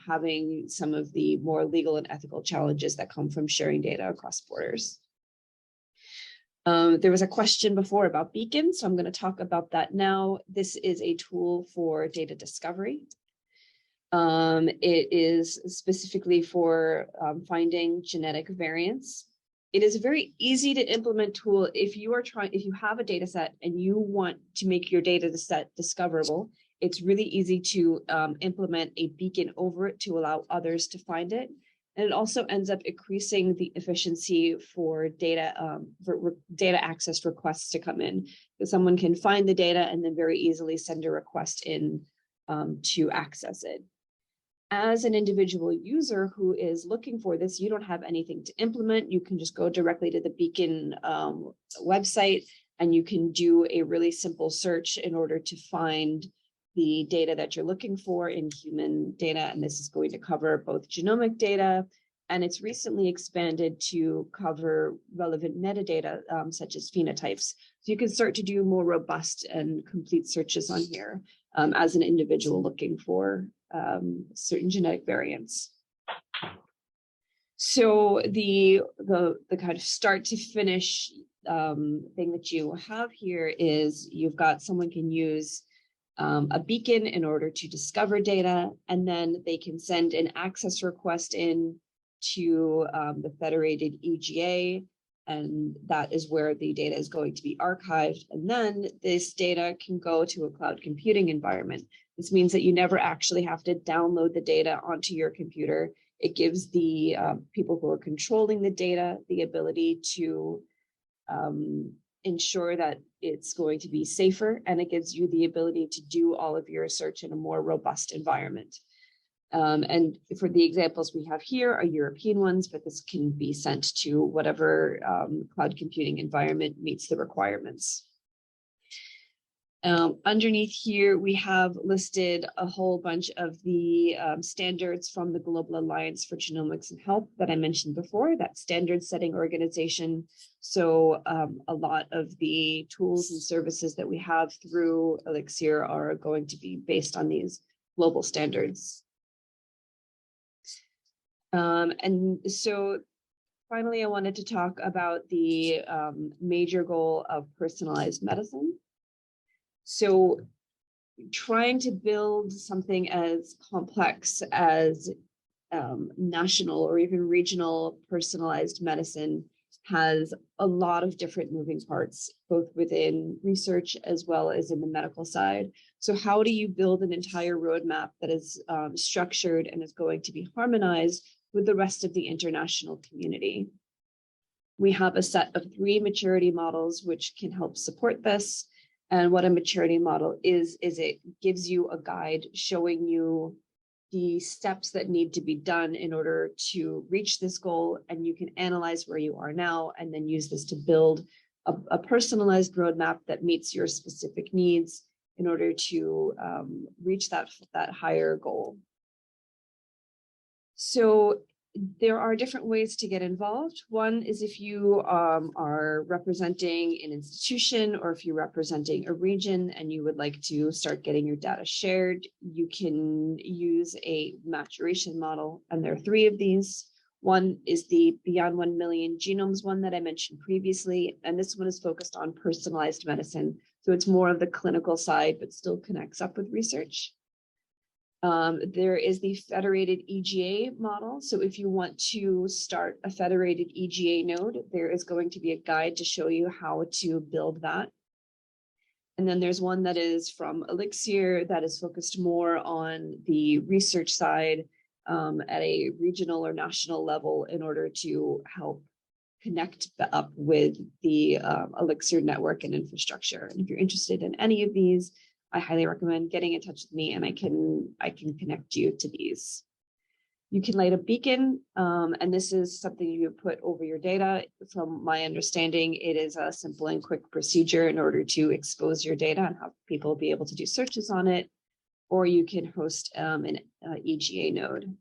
having some of the more legal and ethical challenges that come from sharing data across borders. There was a question before about beacons, so I'm going to talk about that now. This is a tool for data discovery. It is specifically for finding genetic variants. It is a very easy to implement tool if you have a data set and you want to make your data set discoverable. It's really easy to implement a beacon over it to allow others to find it. And it also ends up increasing the efficiency for data access requests to come in, because someone can find the data and then very easily send a request in to access it. As an individual user who is looking for this, you don't have anything to implement. You can just go directly to the Beacon website, and you can do a really simple search in order to find the data that you're looking for in human data. And this is going to cover both genomic data, and it's recently expanded to cover relevant metadata, such as phenotypes. So you can start to do more robust and complete searches on here as an individual looking for certain genetic variants. So the kind of start to finish thing that you have here is you've got someone can use a beacon in order to discover data, and then they can send an access request in to the federated EGA, and that is where the data is going to be archived. And then this data can go to a cloud computing environment. This means that you never actually have to download the data onto your computer. It gives the people who are controlling the data the ability to ensure that it's going to be safer, and it gives you the ability to do all of your research in a more robust environment. And for the examples we have here are European ones, but this can be sent to whatever cloud computing environment meets the requirements. Underneath here, we have listed a whole bunch of the standards from the Global Alliance for Genomics and Health that I mentioned before, that standard setting organization. So a lot of the tools and services that we have through ELIXIR are going to be based on these global standards. And so finally, I wanted to talk about the major goal of personalized medicine. So trying to build something as complex as national or even regional personalized medicine has a lot of different moving parts, both within research as well as in the medical side. So how do you build an entire roadmap that is structured and is going to be harmonized with the rest of the international community? We have a set of 3 maturity models which can help support this. And what a maturity model is it gives you a guide showing you the steps that need to be done in order to reach this goal. And you can analyze where you are now and then use this to build a personalized roadmap that meets your specific needs in order to reach that higher goal. So there are different ways to get involved. One is if you are representing an institution or if you're representing a region and you would like to start getting your data shared, you can use a maturation model. And there are 3 of these. One is the Beyond 1 Million Genomes one that I mentioned previously. And this one is focused on personalized medicine. So it's more of the clinical side, but still connects up with research. There is the federated EGA model. So if you want to start a federated EGA node, there is going to be a guide to show you how to build that. And then there's one that is from ELIXIR that is focused more on the research side at a regional or national level in order to help connect up with the ELIXIR network and infrastructure. And if you're interested in any of these, I highly recommend getting in touch with me and I can connect you to these. You can light a beacon, and this is something you put over your data. From my understanding, it is a simple and quick procedure in order to expose your data and have people be able to do searches on it, or you can host an EGA node.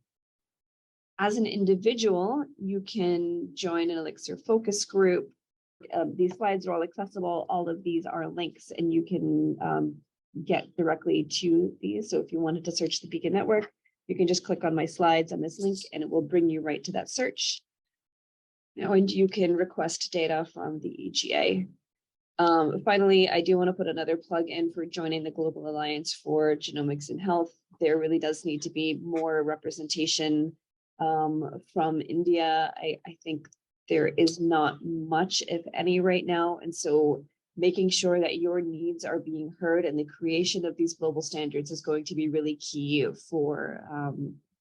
As an individual, you can join an ELIXIR focus group. These slides are all accessible. All of these are links, and you can get directly to these. So if you wanted to search the Beacon Network, you can just click on my slides on this link and it will bring you right to that search. Now, and you can request data from the EGA. Finally, I do want to put another plug in for joining the Global Alliance for Genomics and Health. There really does need to be more representation from India. I think there is not much, if any, right now. And so making sure that your needs are being heard and the creation of these global standards is going to be really key for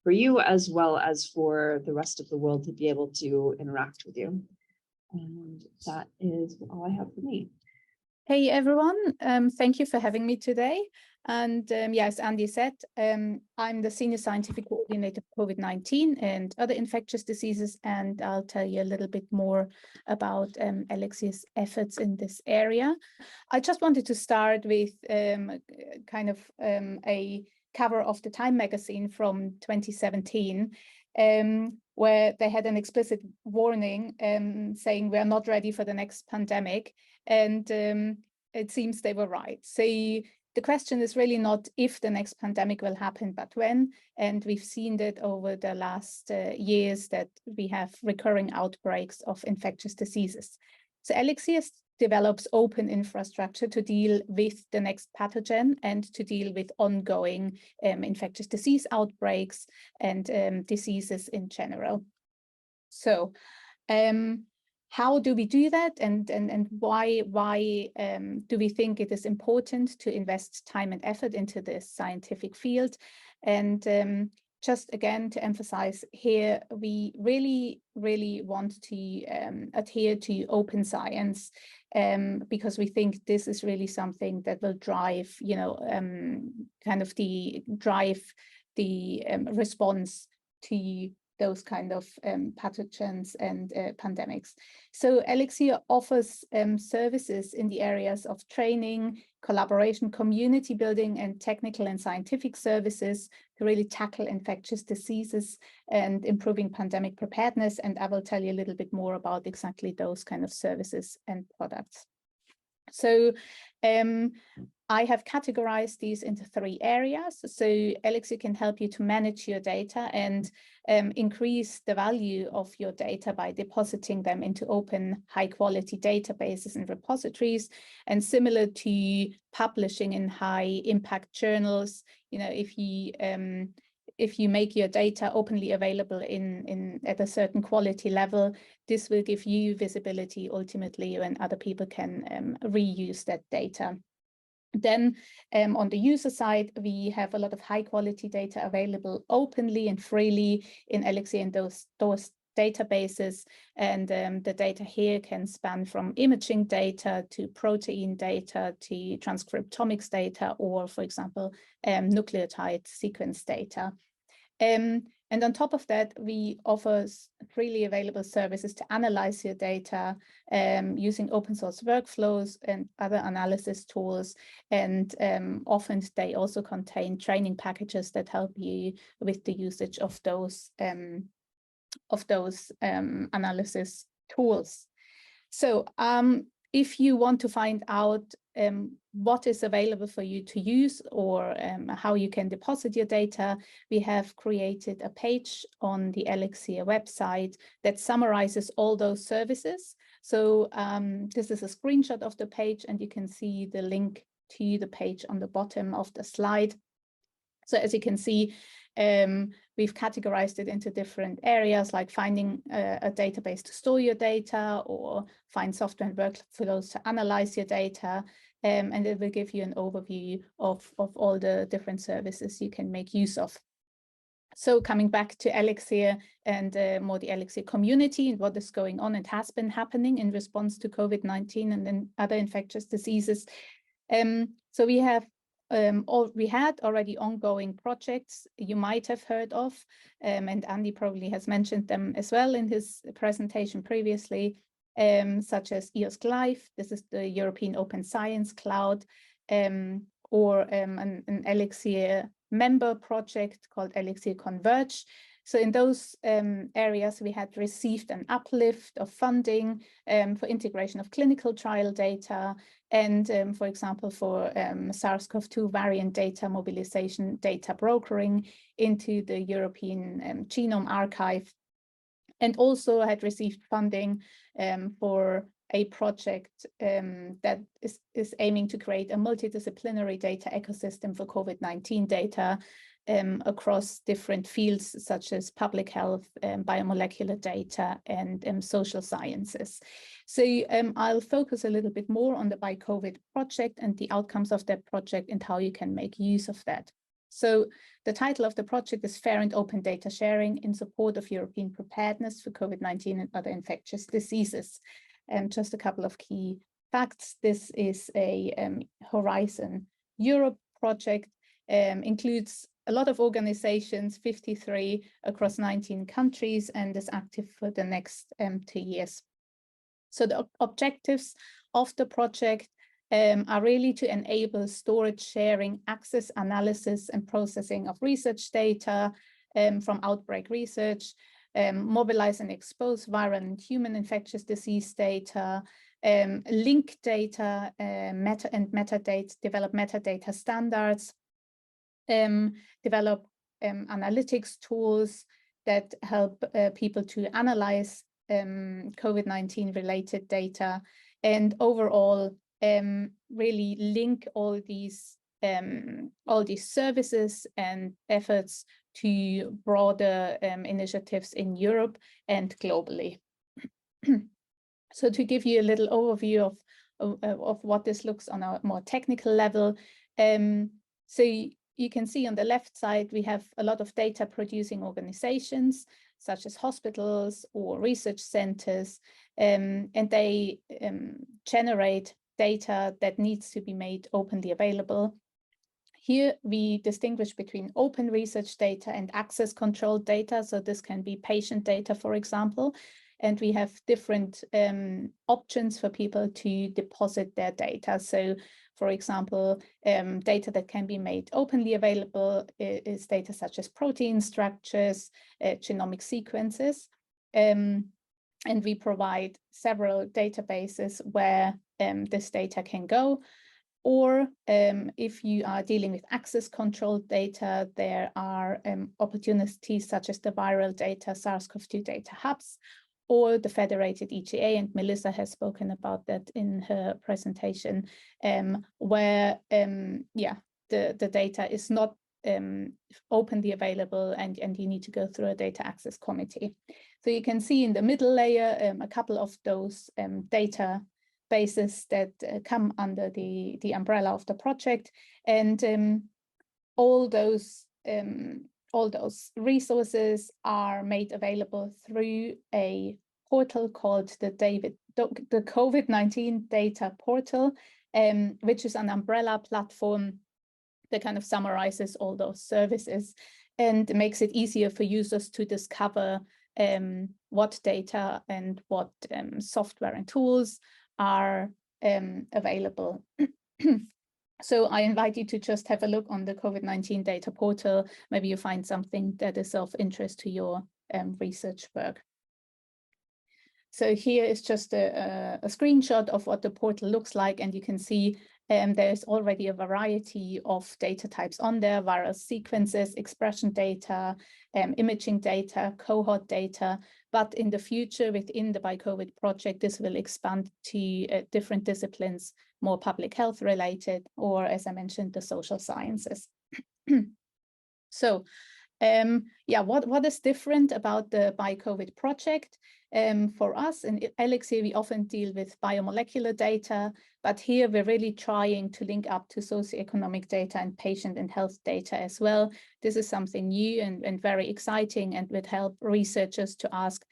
you as well as for the rest of the world to be able to interact with you. And that is all I have for me. Hey everyone, thank you for having me today. And yeah, as Andy said, I'm the Senior Scientific Coordinator for COVID-19 and other infectious diseases, and I'll tell you a little bit more about ELIXIR's efforts in this area. I just wanted to start with kind of a cover of the Time magazine from 2017, where they had an explicit warning saying we're not ready for the next pandemic. And it seems they were right. So the question is really not if the next pandemic will happen, but when. And we've seen that over the last years that we have recurring outbreaks of infectious diseases. So ELIXIR develops open infrastructure to deal with the next pathogen and to deal with ongoing infectious disease outbreaks and diseases in general. So how do we do that, and why do we think it is important to invest time and effort into this scientific field? And just again to emphasize here, we really want to adhere to open science because we think this is really something that will drive, kind of drive the response to those kind of pathogens and pandemics. So ELIXIR offers services in the areas of training, collaboration, community building, and technical and scientific services to really tackle infectious diseases and improving pandemic preparedness. And I will tell you a little bit more about exactly those kind of services and products. So I have categorized these into 3 areas. So ELIXIR can help you to manage your data and increase the value of your data by depositing them into open, high-quality databases and repositories. And similar to publishing in high-impact journals, you know, if you make your data openly available at a certain quality level, this will give you visibility ultimately when other people can reuse that data. Then on the user side, we have a lot of high quality data available openly and freely in ELIXIR and those databases. And the data here can span from imaging data to protein data to transcriptomics data, or for example, nucleotide sequence data. And on top of that, we offer freely available services to analyze your data using open source workflows and other analysis tools. And often they also contain training packages that help you with the usage of those analysis tools. So if you want to find out what is available for you to use or how you can deposit your data, we have created a page on the ELIXIR website that summarizes all those services. So this is a screenshot of the page, and you can see the link to the page on the bottom of the slide. So as you can see, we've categorized it into different areas, like finding a database to store your data, or find software and workflows to analyze your data. And it will give you an overview of all the different services you can make use of. So coming back to ELIXIR and more the ELIXIR community and what is going on and has been happening in response to COVID-19 and then other infectious diseases. So we have we had already ongoing projects you might have heard of, and Andy probably has mentioned them as well in his presentation previously, such as EOSC Live. This is the European Open Science Cloud, or an ELIXIR member project called ELIXIR Converge. So in those areas, we had received an uplift of funding for integration of clinical trial data, and for example, for SARS-CoV-2 variant data mobilization, data brokering into the European Genome Archive, and also had received funding for a project that is aiming to create a multidisciplinary data ecosystem for COVID-19 data across different fields such as public health, biomolecular data, and social sciences. So I'll focus a little bit more on the BiCovid project and the outcomes of that project and how you can make use of that. So the title of the project is Fair and Open Data Sharing in Support of European Preparedness for COVID-19 and Other Infectious Diseases. And just a couple of key facts. This is a Horizon Europe project, includes a lot of organizations, 53 across 19 countries, and is active for the next 2 years. So the objectives of the project are really to enable storage, sharing, access, analysis, and processing of research data from outbreak research, mobilize and expose viral and human infectious disease data, link data, metadata, develop metadata standards, develop analytics tools that help people to analyze COVID-19 related data, and overall really link all these services and efforts to broader initiatives in Europe and globally. So to give you a little overview of what this looks on a more technical level, so you can see on the left side, we have a lot of data producing organizations, such as hospitals or research centers, and they generate data that needs to be made openly available. Here we distinguish between open research data and access controlled data. So this can be patient data, for example, and we have different options for people to deposit their data. So for example, data that can be made openly available is data such as protein structures, genomic sequences. And we provide several databases where this data can go. Or if you are dealing with access controlled data, there are opportunities such as the viral data, SARS-CoV-2 data hubs, or the federated EGA, and Melissa has spoken about that in her presentation, where the data is not openly available and you need to go through a data access committee. So you can see in the middle layer a couple of those data bases that come under the umbrella of the project, and all those resources are made available through a portal called the COVID-19 data portal, which is an umbrella platform that kind of summarizes all those services and makes it easier for users to discover what data and what software and tools are available. So I invite you to just have a look on the COVID-19 data portal. Maybe you find something that is of interest to your research work. So here is just a screenshot of what the portal looks like, and you can see there's already a variety of data types on there: viral sequences, expression data, imaging data, cohort data. But in the future, within the BioCovid project, this will expand to different disciplines, more public health related, or as I mentioned, the social sciences. So what is different about the BioCovid project? For us in ELIXIR, we often deal with biomolecular data, but here we're really trying to link up to socioeconomic data and patient and health data as well. This is something new and very exciting, and would help researchers to ask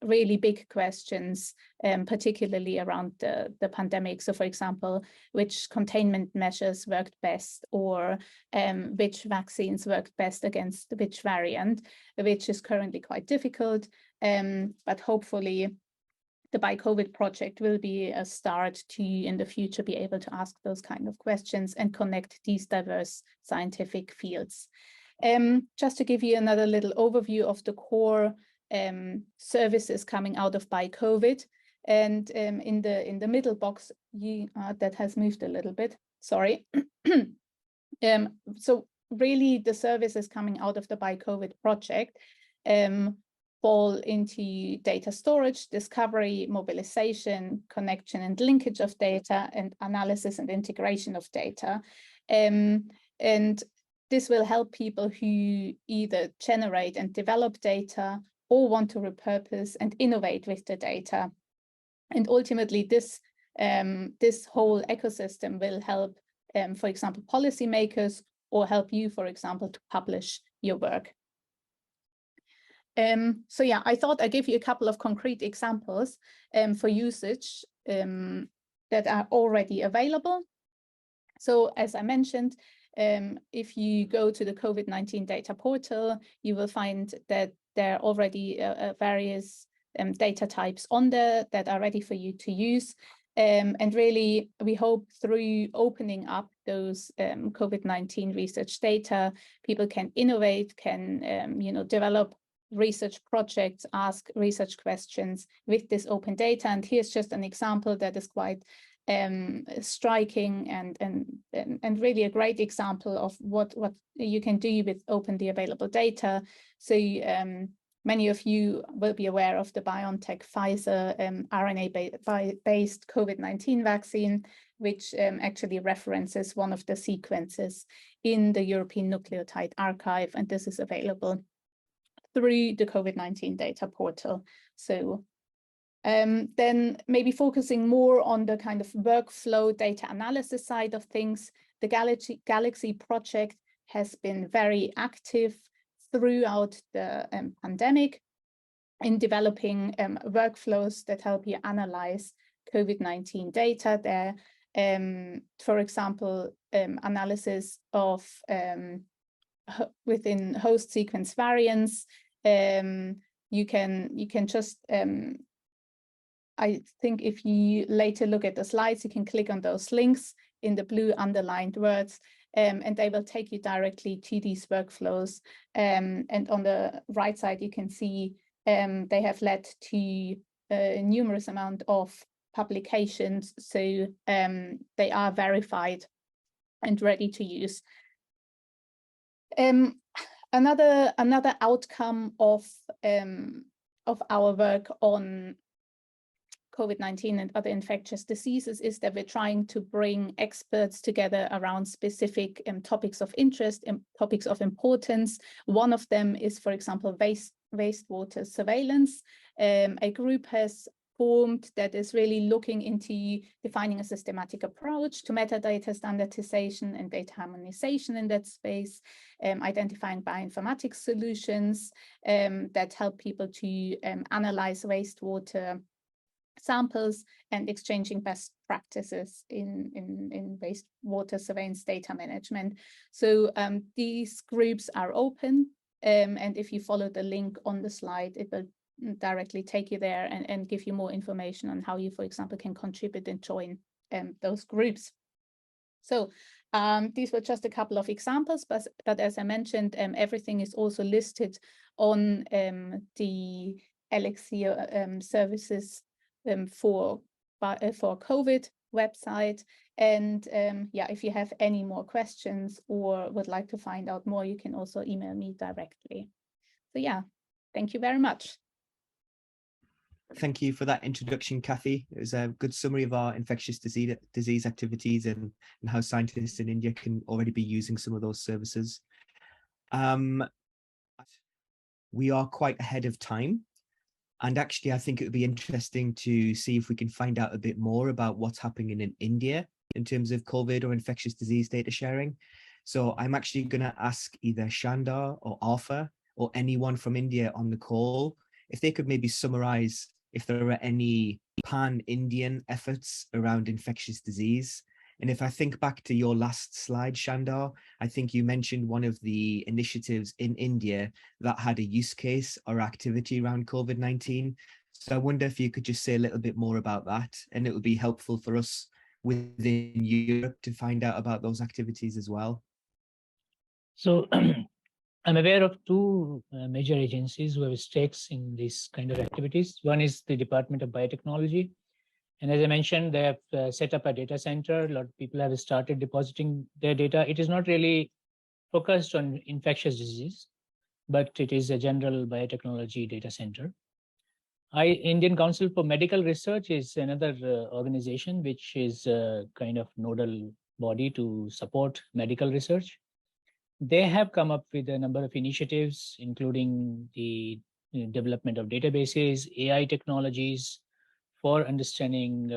really big questions, particularly around the pandemic. So for example, which containment measures worked best, or which vaccines worked best against which variant, which is currently quite difficult. But hopefully the BioCovid project will be a start to, in the future, be able to ask those kind of questions and connect these diverse scientific fields. Just to give you another little overview of the core services coming out of BioCovid, and in the middle box, that has moved a little bit, sorry. So really the services coming out of the BioCovid project fall into data storage, discovery, mobilization, connection and linkage of data, and analysis and integration of data. And this will help people who either generate and develop data or want to repurpose and innovate with the data. And ultimately, this whole ecosystem will help, for example, policymakers, or help you, for example, to publish your work. So yeah, I thought I'd give you a couple of concrete examples for usage that are already available. So as I mentioned, if you go to the COVID-19 data portal, you will find that there are already various data types on there that are ready for you to use. And really, we hope through opening up those COVID-19 research data, people can innovate, can develop research projects, ask research questions with this open data. And here's just an example that is quite striking and really a great example of what you can do with openly available data. So many of you will be aware of the BioNTech Pfizer RNA-based COVID-19 vaccine, which actually references one of the sequences in the European Nucleotide Archive, and this is available through the COVID-19 data portal. So then maybe focusing more on the kind of workflow data analysis side of things, the ELIXIR project has been very active throughout the pandemic in developing workflows that help you analyze COVID-19 data. There for example, analysis of within host sequence variants. You can just, I think if you later look at the slides, you can click on those links in the blue underlined words, and they will take you directly to these workflows. And on the right side, you can see they have led to a numerous amount of publications, so they are verified and ready to use. Another outcome of our work on COVID-19 and other infectious diseases is that we're trying to bring experts together around specific topics of interest and topics of importance. One of them is, for example, wastewater surveillance. A group has formed that is really looking into defining a systematic approach to metadata standardization and data harmonization in that space, identifying bioinformatics solutions that help people to analyze wastewater samples and exchanging best practices in wastewater surveillance data management. So these groups are open, and if you follow the link on the slide, it will directly take you there and give you more information on how you, for example, can contribute and join those groups. So these were just a couple of examples, but as I mentioned, everything is also listed on the ELIXIR services for COVID website. And yeah, if you have any more questions or would like to find out more, you can also email me directly. So yeah, thank you very much. Thank you for that introduction, Kathy. It was a good summary of our infectious disease activities and how scientists in India can already be using some of those services. We are quite ahead of time. And actually, I think it would be interesting to see if we can find out a bit more about what's happening in India in terms of COVID or infectious disease data sharing. So I'm actually going to ask either Shandar or Arfa or anyone from India on the call if they could maybe summarize if there are any pan-Indian efforts around infectious disease. And if I think back to your last slide, Shandar, I think you mentioned one of the initiatives in India that had a use case or activity around COVID-19. So I wonder if you could just say a little bit more about that, and it would be helpful for us within Europe to find out about those activities as well. So I'm aware of two major agencies who have stakes in this kind of activities. One is the Department of Biotechnology. And as I mentioned, they have set up a data center. A lot of people have started depositing their data. It is not really focused on infectious disease, but it is a general biotechnology data center. Indian Council for Medical Research is another organization which is a kind of nodal body to support medical research. They have come up with a number of initiatives, including the development of databases, AI technologies for understanding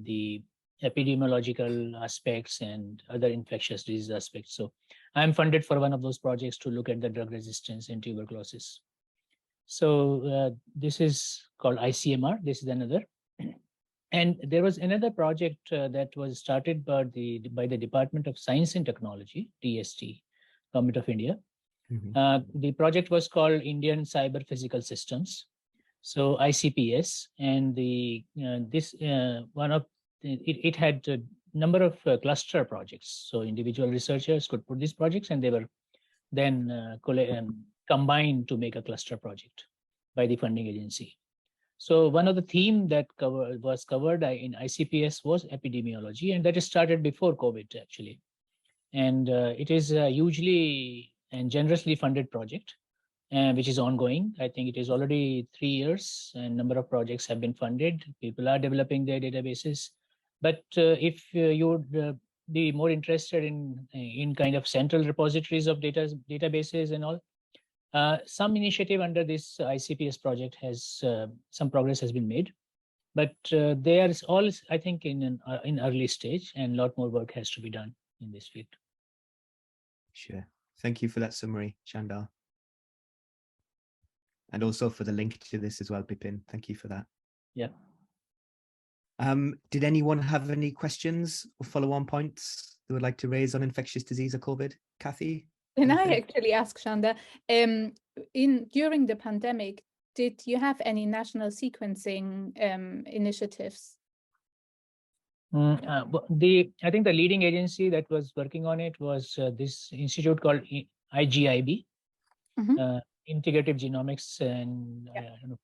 the epidemiological aspects and other infectious disease aspects. So I'm funded for one of those projects to look at the drug resistance and tuberculosis. So this is called ICMR. This is another. And there was another project that was started by the Department of Science and Technology, DST, Government of India. Mm-hmm. The project was called Indian Cyber Physical Systems, so ICPS, and it had a number of cluster projects. So individual researchers could put these projects, and they were then combined to make a cluster project by the funding agency. So one of the themes that was covered in ICPS was epidemiology, and that started before COVID actually. And it is a hugely and generously funded project, which is ongoing. I think it is already 3 years, and number of projects have been funded. People are developing their databases. But if you would be more interested in kind of central repositories of databases and all, some initiative under this ICPS project has some progress has been made, but they are all, I think, in early stage, and a lot more work has to be done in this field. Sure. Thank you for that summary, Shandar. And also for the link to this as well, Bipin. Thank you for that. Yeah. Did anyone have any questions or follow-on points they would like to raise on infectious disease or COVID? Kathy? Can I anything? actually ask, Shandar, during the pandemic, did you have any national sequencing initiatives? I think the leading agency that was working on it was this institute called IGIB, Integrative Genomics, and I don't know,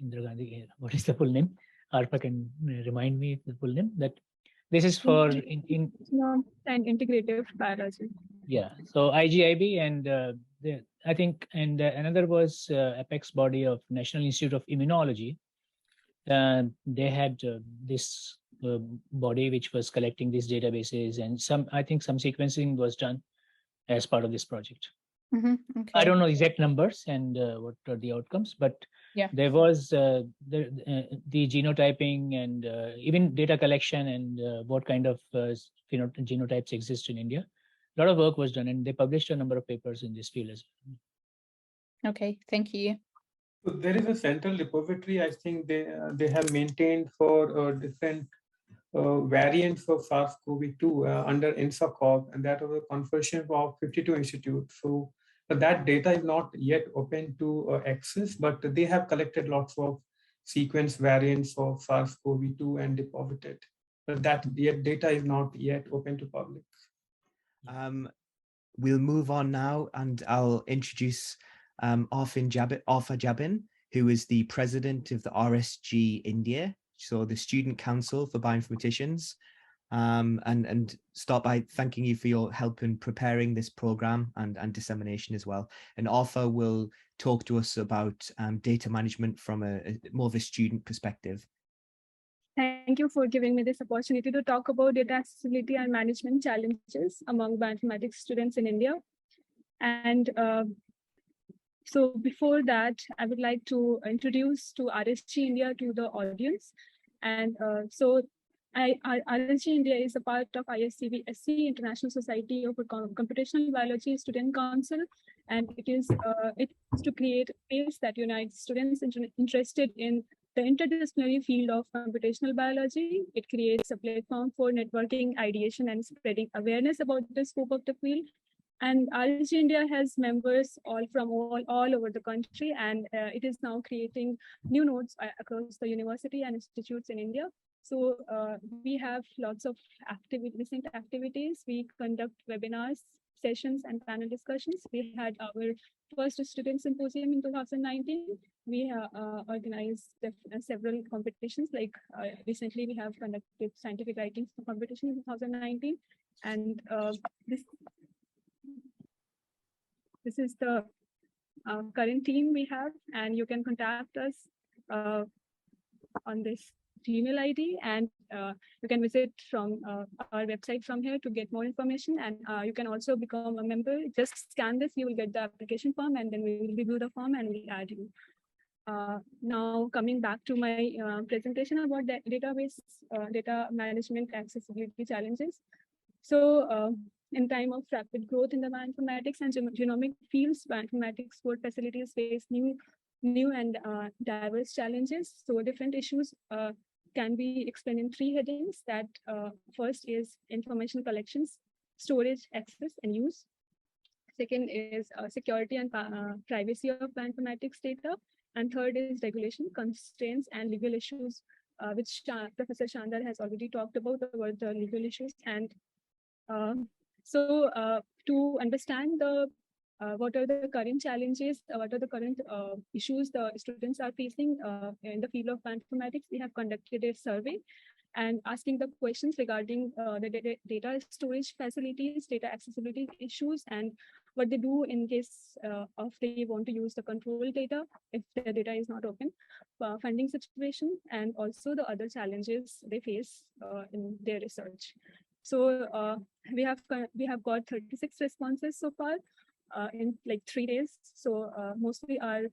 Indira Gandhi, what is the full name? Arfa can remind me the full name. That this is for and integrative biology. Yeah, so IGIB and I think, and another was apex body of National Institute of Immunology. They had this body which was collecting these databases, and I think some sequencing was done as part of this project. Okay. I don't know exact numbers and what are the outcomes, but yeah, there was the genotyping and even data collection and what kind of genotypes exist in India. A lot of work was done, and they published a number of papers in this field as well. Okay, thank you. So there is a central repository, I think they have maintained for different variants of SARS-CoV-2 under INSACOG, and that was a consortium of 52 institutes. So that data is not yet open to access, but they have collected lots of sequence variants of SARS-CoV-2 and deposited. But that data is not yet open to public. We'll move on now, and I'll introduce Arfa Jabin, who is the president of the RSG India, so the Student Council for Bioinformaticians, and start by thanking you for your help in preparing this program and dissemination as well. And Arfa will talk to us about data management from a more of a student perspective. Thank you for giving me this opportunity to talk about data accessibility and management challenges among bioinformatics students in India. And so before that, I would like to introduce to RSG India to the audience. And RSG India is a part of ISCB-SC, International Society of Computational Biology Student Council, and it is to create a space that unites students interested in the interdisciplinary field of computational biology. It creates a platform for networking, ideation, and spreading awareness about the scope of the field. And RSG India has members from all over the country, and it is now creating new nodes across the university and institutes in India. So we have lots of recent activities. We conduct webinars, sessions, and panel discussions. We had our first student symposium in 2019. We organized several competitions, like recently we have conducted scientific writing competition in 2019. And this is the current team we have, and you can contact us on this Gmail ID, and you can visit from our website from here to get more information. And you can also become a member. Just scan this, you will get the application form, and then we will review the form and we'll add you. Now coming back to my presentation about database data management accessibility challenges. So in time of rapid growth in the bioinformatics and genomic fields, bioinformatics support facilities face new and diverse challenges. So different issues can be explained in three headings. That first is information collections, storage, access, and use. Second is security and privacy of bioinformatics data. And third is regulation, constraints, and legal issues, which Professor Shandar has already talked about the legal issues. And so to understand what are the current challenges, what are the current issues the students are facing in the field of bioinformatics, we have conducted a survey and asking the questions regarding the data storage facilities, data accessibility issues, and what they do in case of they want to use the control data if the data is not open, funding situation, and also the other challenges they face in their research. So we have got 36 responses so far in like 3 days. So mostly are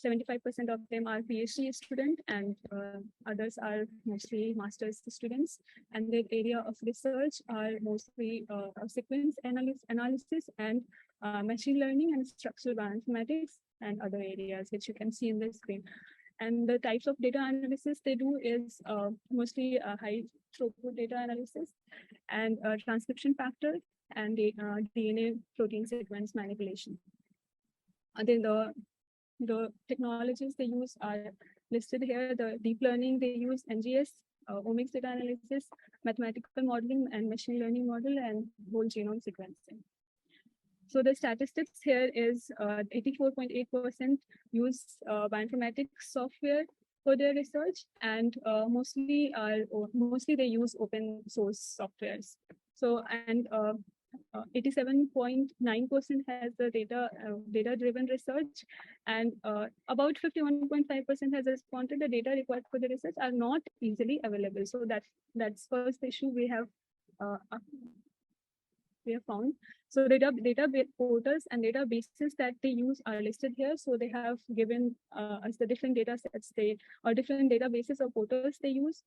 75% of them are PhD student, and others are mostly master's students. And the area of research are mostly sequence analysis and machine learning and structural bioinformatics and other areas which you can see in the screen. And the types of data analysis they do is mostly high throughput data analysis and transcription factor and the DNA protein sequence manipulation. And then the technologies they use are listed here. The deep learning they use NGS, omics data analysis, mathematical modeling and machine learning model, and whole genome sequencing. So the statistics here is 84.8% use bioinformatics software for their research, and mostly they use open source softwares. So and 87.9% has the data driven research, and about 51.5% has responded the data required for the research are not easily available. So that's first issue we have found. So data portals and databases that they use are listed here. So they have given us the different data sets or different databases or portals they use.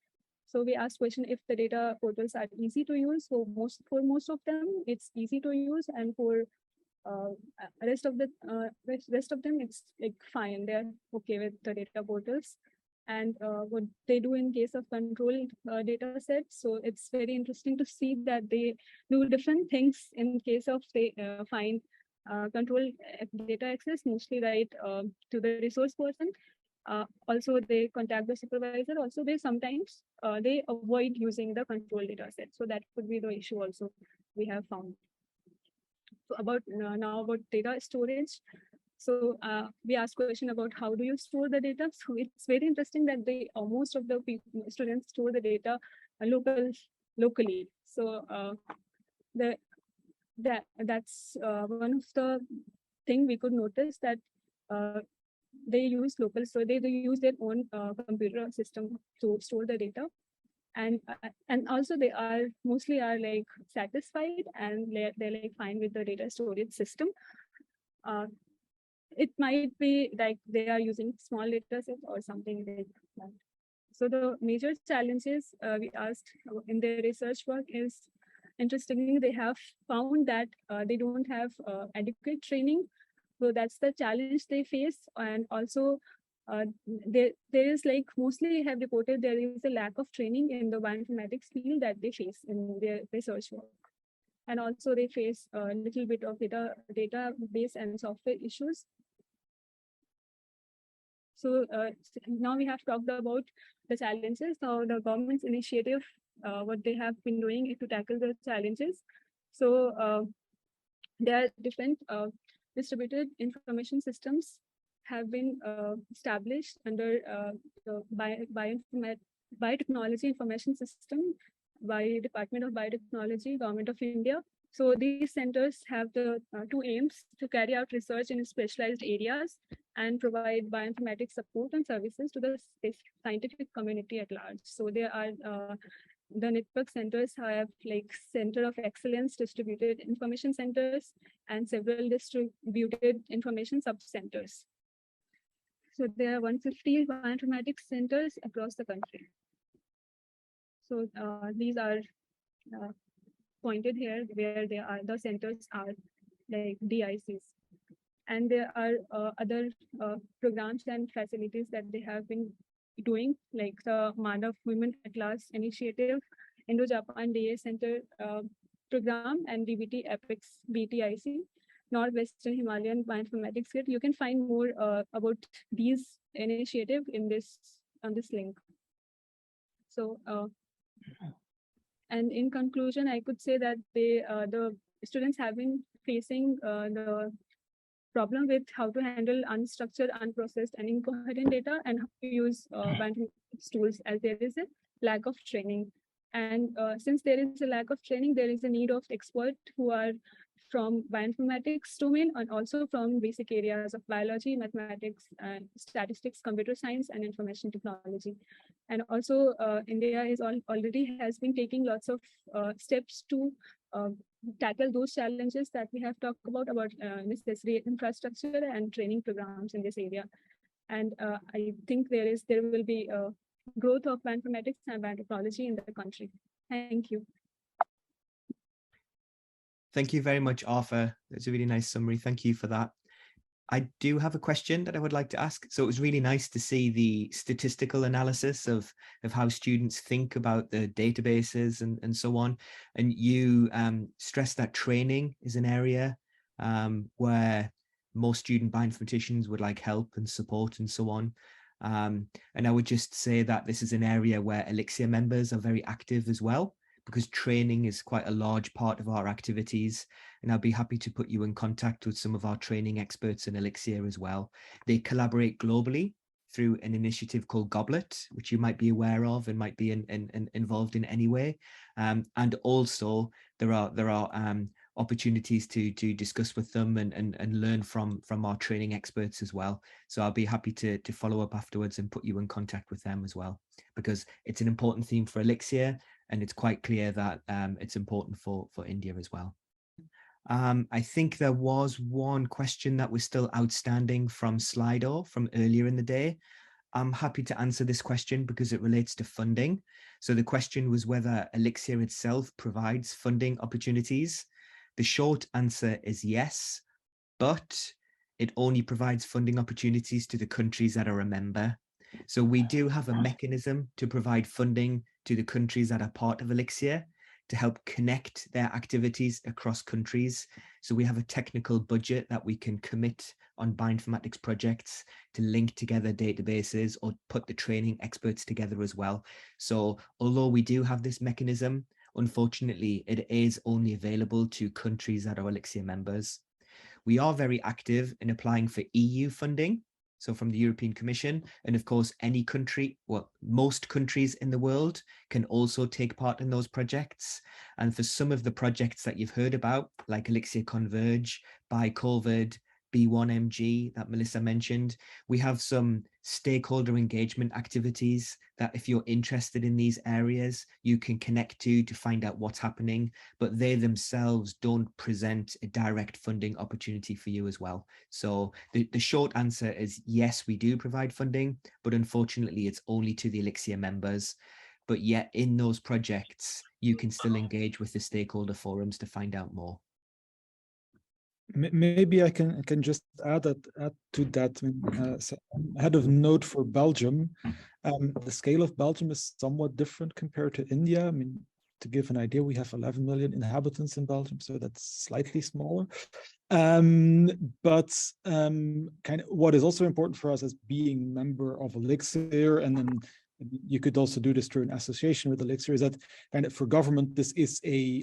So we asked question if the data portals are easy to use. So for most of them, it's easy to use, and for rest of them, it's like fine. They're okay with the data portals. And what they do in case of controlled data sets. So it's very interesting to see that they do different things in case of they find control data access, mostly right to the resource person. Also, they contact the supervisor. Also, they sometimes they avoid using the control data set. So that could be the issue also we have found. So now about data storage. So we asked question about how do you store the data. So it's very interesting that most of the students store the data locally. So that's one of the thing we could notice, that they use local, so they use their own computer system to store the data, and also they are mostly like satisfied, and they're like fine with the data storage system. It might be like they are using small data sets or something like that. So the major challenges we asked in their research work is, interestingly, they have found that they don't have adequate training. So that's the challenge they face. And also there is like, mostly have reported there is a lack of training in the bioinformatics field that they face in their research work. And also they face a little bit of database and software issues. So now we have talked about the challenges. Now the government's initiative, what they have been doing to tackle the challenges. So there are different distributed information systems have been established under the Biotechnology Information System by Department of Biotechnology, Government of India. So these centers have the two aims: to carry out research in specialized areas and provide bioinformatics support and services to the scientific community at large. So there are the network centers have like Center of Excellence Distributed Information Centers and several distributed information sub-centers. So there are 150 bioinformatics centers across the country. So these are pointed here where the centers are like DICs. And there are other programs and facilities that they have been doing, like the Manav Women at Last Initiative, Indo-Japan DA Center program, and DBT Apex BTIC, Northwestern Himalayan Bioinformatics Kit. You can find more about these initiatives on this link. So, and in conclusion, I could say that the students have been facing the problem with how to handle unstructured, unprocessed, and incoherent data, and how to use bioinformatics tools, as there is a lack of training. And since there is a lack of training, there is a need of experts who are from bioinformatics domain and also from basic areas of biology, mathematics, statistics, computer science, and information technology. And also India is already has been taking lots of steps to tackle those challenges that we have talked about necessary infrastructure and training programs in this area. And I think there will be a growth of bioinformatics and biotechnology in the country. Thank you. Thank you very much, Arfa. That's a really nice summary. Thank you for that. I do have a question that I would like to ask. So it was really nice to see the statistical analysis of how students think about the databases and so on. And you stressed that training is an area where most student bioinformaticians would like help and support and so on. And I would just say that this is an area where ELIXIR members are very active as well, because training is quite a large part of our activities. And I'll be happy to put you in contact with some of our training experts in ELIXIR as well. They collaborate globally through an initiative called Goblet, which you might be aware of and might be involved in anyway. And also there are opportunities to discuss with them and learn from our training experts as well. So I'll be happy to follow up afterwards and put you in contact with them as well, because it's an important theme for ELIXIR, and it's quite clear that it's important for India as well. I think there was one question that was still outstanding from Slido from earlier in the day. I'm happy to answer this question because it relates to funding. So the question was whether ELIXIR itself provides funding opportunities. The short answer is yes, but it only provides funding opportunities to the countries that are a member. So we do have a mechanism to provide funding to the countries that are part of ELIXIR to help connect their activities across countries. So we have a technical budget that we can commit on bioinformatics projects to link together databases or put the training experts together as well. So although we do have this mechanism, unfortunately, it is only available to countries that are ELIXIR members. We are very active in applying for EU funding, so from the European Commission, and of course, any country, well, most countries in the world can also take part in those projects. And for some of the projects that you've heard about, like ELIXIR Converge, BioCovid, B1MG that Melissa mentioned, we have some stakeholder engagement activities that if you're interested in these areas, you can connect to find out what's happening, but they themselves don't present a direct funding opportunity for you as well. So the short answer is yes, we do provide funding, but unfortunately it's only to the ELIXIR members. But yet in those projects, you can still engage with the stakeholder forums to find out more. Maybe I can just add to that. So I had a note for Belgium. The scale of Belgium is somewhat different compared to India. I mean, to give an idea, we have 11 million inhabitants in Belgium, so that's slightly smaller. But kind of what is also important for us as being member of ELIXIR, and then you could also do this through an association with ELIXIR, is that kind of for government, this is a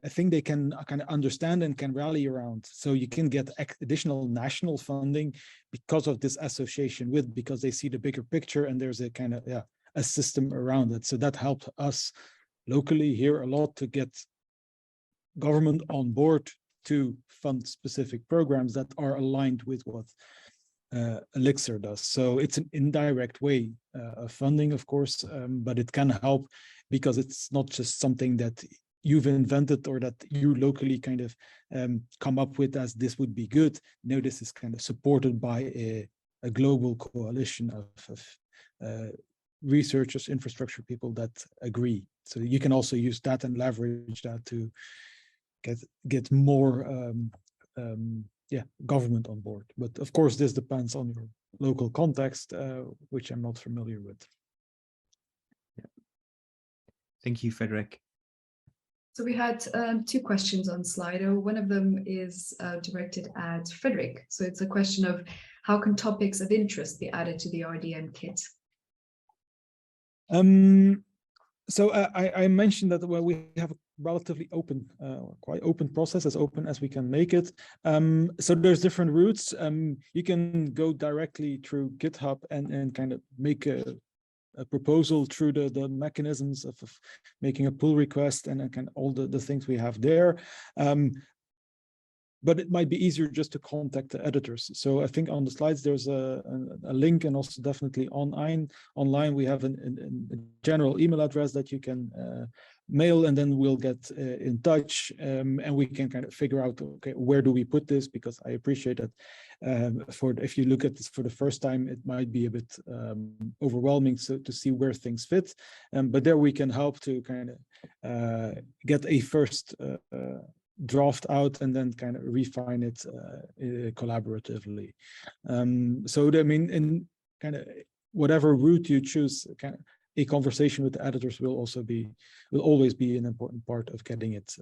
thing they can kind of understand and can rally around. So you can get additional national funding because of this association with, because they see the bigger picture and there's a kind of, a system around it. So that helped us locally here a lot to get government on board to fund specific programs that are aligned with what ELIXIR does. So it's an indirect way of funding, of course, but it can help because it's not just something that you've invented or that you locally kind of come up with as this would be good. No, this is kind of supported by a global coalition of researchers, infrastructure people that agree. So you can also use that and leverage that to get more government on board. But of course, this depends on your local context, which I'm not familiar with. Yeah. Thank you, Frederik. So we had two questions on Slido. One of them is directed at Frederik. So it's a question of how can topics of interest be added to the RDM kit? So I mentioned that we have a relatively open, quite open process, as open as we can make it. So there's different routes. You can go directly through GitHub and kind of make a proposal through the mechanisms of making a pull request and kind of all the things we have there. But it might be easier just to contact the editors. So I think on the slides, there's a link, and also definitely online we have a general email address that you can mail, and then we'll get in touch and we can kind of figure out, okay, where do we put this? Because I appreciate that if you look at this for the first time, it might be a bit overwhelming to see where things fit. But there we can help to kind of get a first draft out and then kind of refine it collaboratively. So I mean, in kind of whatever route you choose, kind of a conversation with the editors will always be an important part of getting it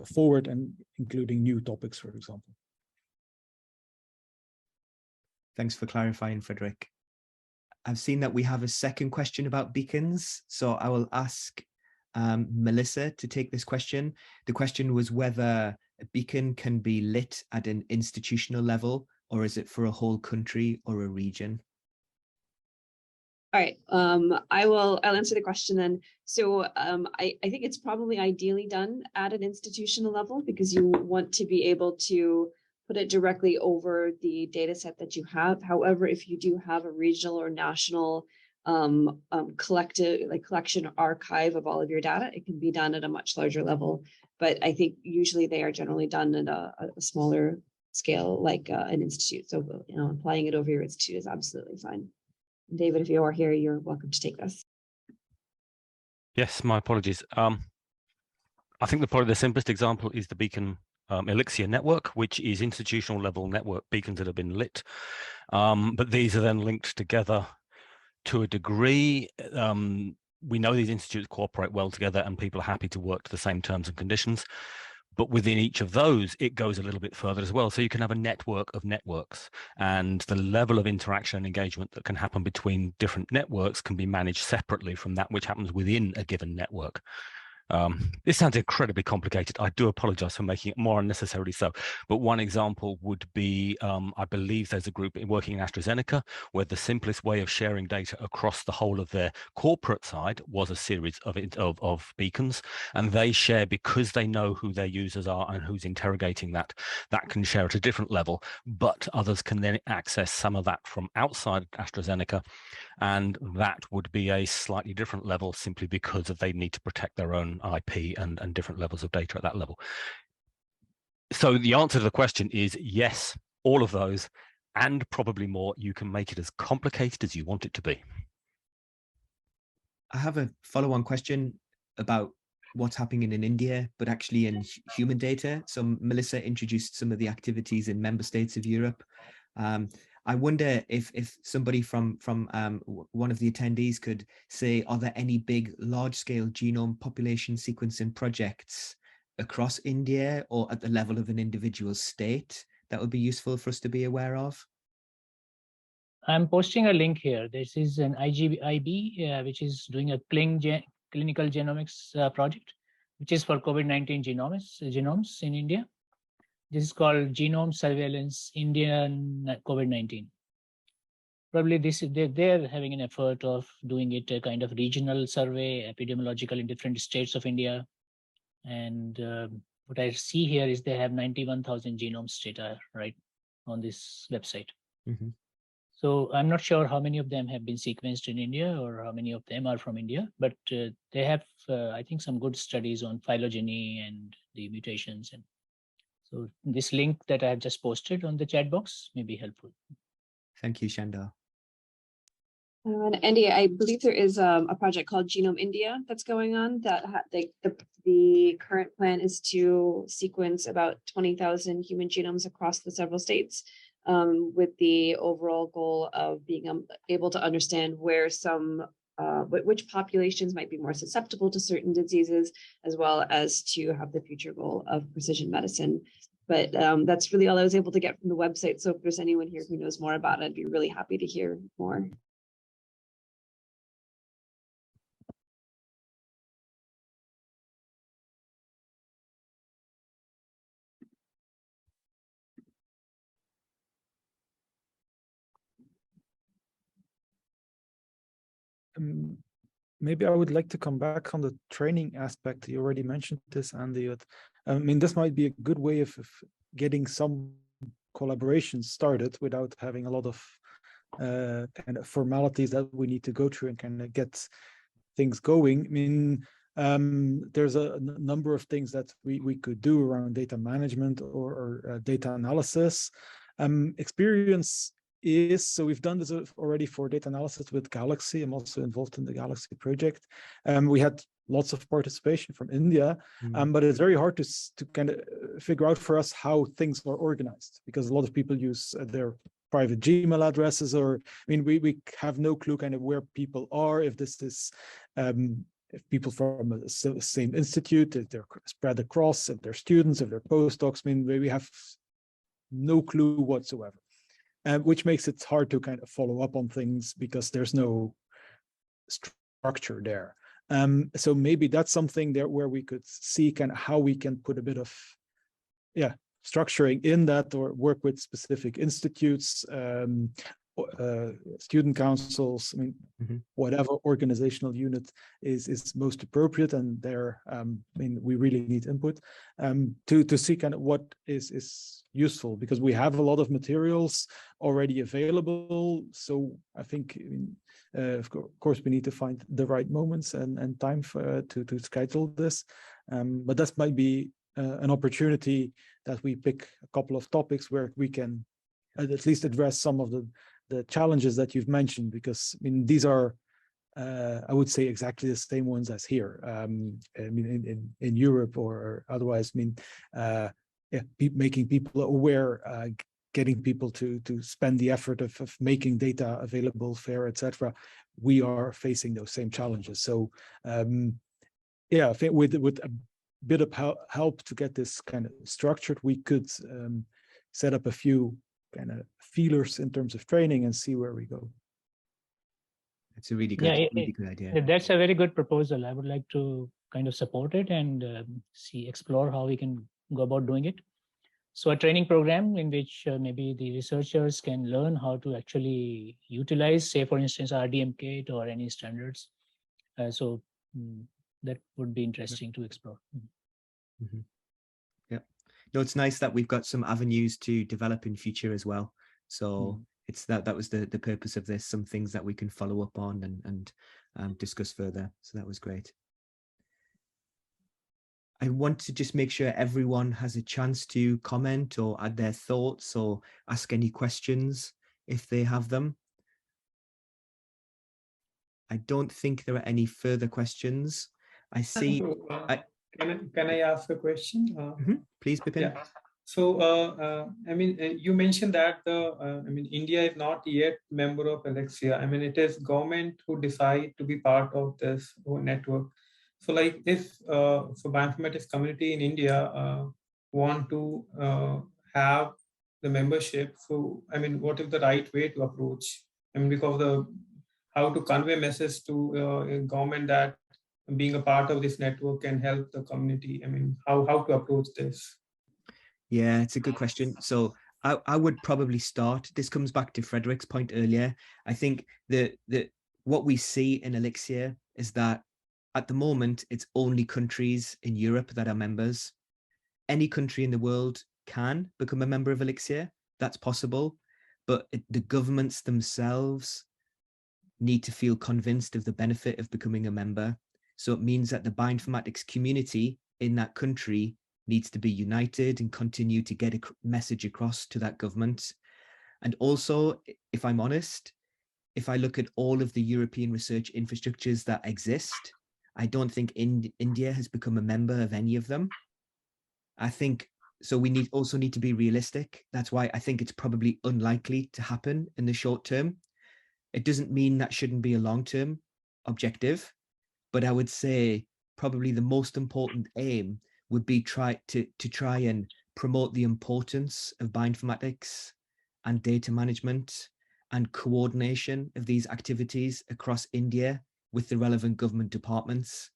forward and including new topics, for example. Thanks for clarifying, Frederik. I've seen that we have a second question about beacons, so I will ask Melissa to take this question. The question was whether a beacon can be lit at an institutional level, or is it for a whole country or a region? All right, I'll answer the question then. So I think it's probably ideally done at an institutional level because you want to be able to put it directly over the data set that you have. However, if you do have a regional or national collection archive of all of your data, it can be done at a much larger level. But I think usually they are generally done at a smaller scale, like an institute. So applying it over your institute is absolutely fine. David, if you are here, you're welcome to take this. Yes, my apologies. I think probably the simplest example is the beacon ELIXIR network, which is institutional level network beacons that have been lit. But these are then linked together to a degree. We know these institutes cooperate well together and people are happy to work to the same terms and conditions. But within each of those, it goes a little bit further as well. So you can have a network of networks, and the level of interaction and engagement that can happen between different networks can be managed separately from that which happens within a given network. This sounds incredibly complicated. I do apologize for making it more unnecessarily so. But one example would be, I believe there's a group working in AstraZeneca where the simplest way of sharing data across the whole of their corporate side was a series of beacons, and they share because they know who their users are and who's interrogating that. That can share at a different level, but others can then access some of that from outside AstraZeneca, and that would be a slightly different level simply because they need to protect their own IP and different levels of data at that level. So the answer to the question is yes, all of those, and probably more. You can make it as complicated as you want it to be. I have a follow-on question about what's happening in India, but actually in human data. So Melissa introduced some of the activities in member states of Europe. I wonder if somebody from one of the attendees could say, are there any big large-scale genome population sequencing projects across India or at the level of an individual state that would be useful for us to be aware of? I'm posting a link here. This is an IB, which is doing a clinical genomics project, which is for COVID-19 genomes in India. This is called Genome Surveillance Indian COVID-19. Probably they're having an effort of doing it a kind of regional survey, epidemiological in different states of India. And what I see here is they have 91,000 genomes data right on this website. Mm-hmm. So I'm not sure how many of them have been sequenced in India or how many of them are from India, but they have, I think, some good studies on phylogeny and the mutations. And so this link that I have just posted on the chat box may be helpful. Thank you, Shandar. And Andy, I believe there is a project called Genome India that's going on. That the current plan is to sequence about 20,000 human genomes across the several states, with the overall goal of being able to understand where which populations might be more susceptible to certain diseases, as well as to have the future goal of precision medicine. But that's really all I was able to get from the website. So if there's anyone here who knows more about it, I'd be really happy to hear more. Maybe I would like to come back on the training aspect. You already mentioned this, Andy. I mean, this might be a good way of getting some collaboration started without having a lot of kind of formalities that we need to go through and kind of get things going. I mean, there's a number of things that we could do around data management or data analysis. Experience is, so we've done this already for data analysis with Galaxy. I'm also involved in the Galaxy project. We had lots of participation from India, but it's very hard to kind of figure out for us how things are organized, because a lot of people use their private Gmail addresses, or I mean, we have no clue kind of where people are, if this is if people from the same institute, if they're spread across, if they're students, if they're postdocs. I mean, we have no clue whatsoever, which makes it hard to kind of follow up on things because there's no structure there. So maybe that's something there where we could see kind of how we can put a bit of, structuring in that, or work with specific institutes, student councils. I mean, whatever organizational unit is most appropriate, and there, I mean, we really need input to see kind of what is useful, because we have a lot of materials already available. So I think, of course, we need to find the right moments and time to schedule this, but that might be an opportunity that we pick a couple of topics where we can at least address some of the challenges that you've mentioned, because I mean, these are I would say exactly the same ones as here. I mean, in Europe or otherwise. I mean, making people aware, getting people to spend the effort of making data available, fair, etc. We are facing those same challenges. So I think with a bit of help to get this kind of structured, we could set up a few kind of feelers in terms of training and see where we go. It's a really good, really good idea. That's a very good proposal. I would like to kind of support it and explore how we can go about doing it. So a training program in which maybe the researchers can learn how to actually utilize, say, for instance, RDM kit or any standards. So that would be interesting to explore. Yeah, no, it's nice that we've got some avenues to develop in future as well. So it's that was the purpose of this, some things that we can follow up on and discuss further. So that was great. I want to just make sure everyone has a chance to comment or add their thoughts or ask any questions if they have them. I don't think there are any further questions. I see. Can I ask a question? Please, Bipin. Yeah. So, I mean, you mentioned that I mean, India is not yet member of ELIXIR. I mean, it is government who decide to be part of this network. So, like, if so bioinformatics community in India want to have the membership, so I mean, what is the right way to approach? I mean, because how to convey message to government that being a part of this network can help the community. I mean, how to approach this? Yeah, it's a good question. So I would probably start. This comes back to Frederik's point earlier. I think what we see in ELIXIR is that at the moment, it's only countries in Europe that are members. Any country in the world can become a member of ELIXIR. That's possible. But the governments themselves need to feel convinced of the benefit of becoming a member. So it means that the bioinformatics community in that country needs to be united and continue to get a message across to that government. And also, if I'm honest, if I look at all of the European research infrastructures that exist, I don't think India has become a member of any of them. I think, so we also need to be realistic. That's why I think it's probably unlikely to happen in the short term. It doesn't mean that shouldn't be a long-term objective, but I would say probably the most important aim would be to try and promote the importance of bioinformatics and data management and coordination of these activities across India with the relevant government departments.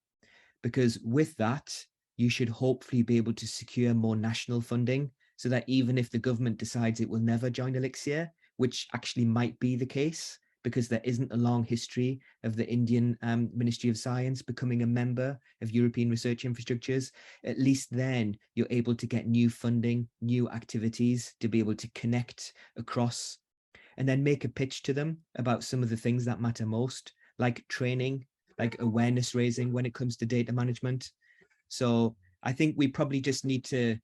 Because with that, you should hopefully be able to secure more national funding so that even if the government decides it will never join ELIXIR, which actually might be the case, because there isn't a long history of the Indian Ministry of Science becoming a member of European research infrastructures, at least then you're able to get new funding, new activities to be able to connect across and then make a pitch to them about some of the things that matter most, like training, like awareness raising when it comes to data management. So I think we probably just need to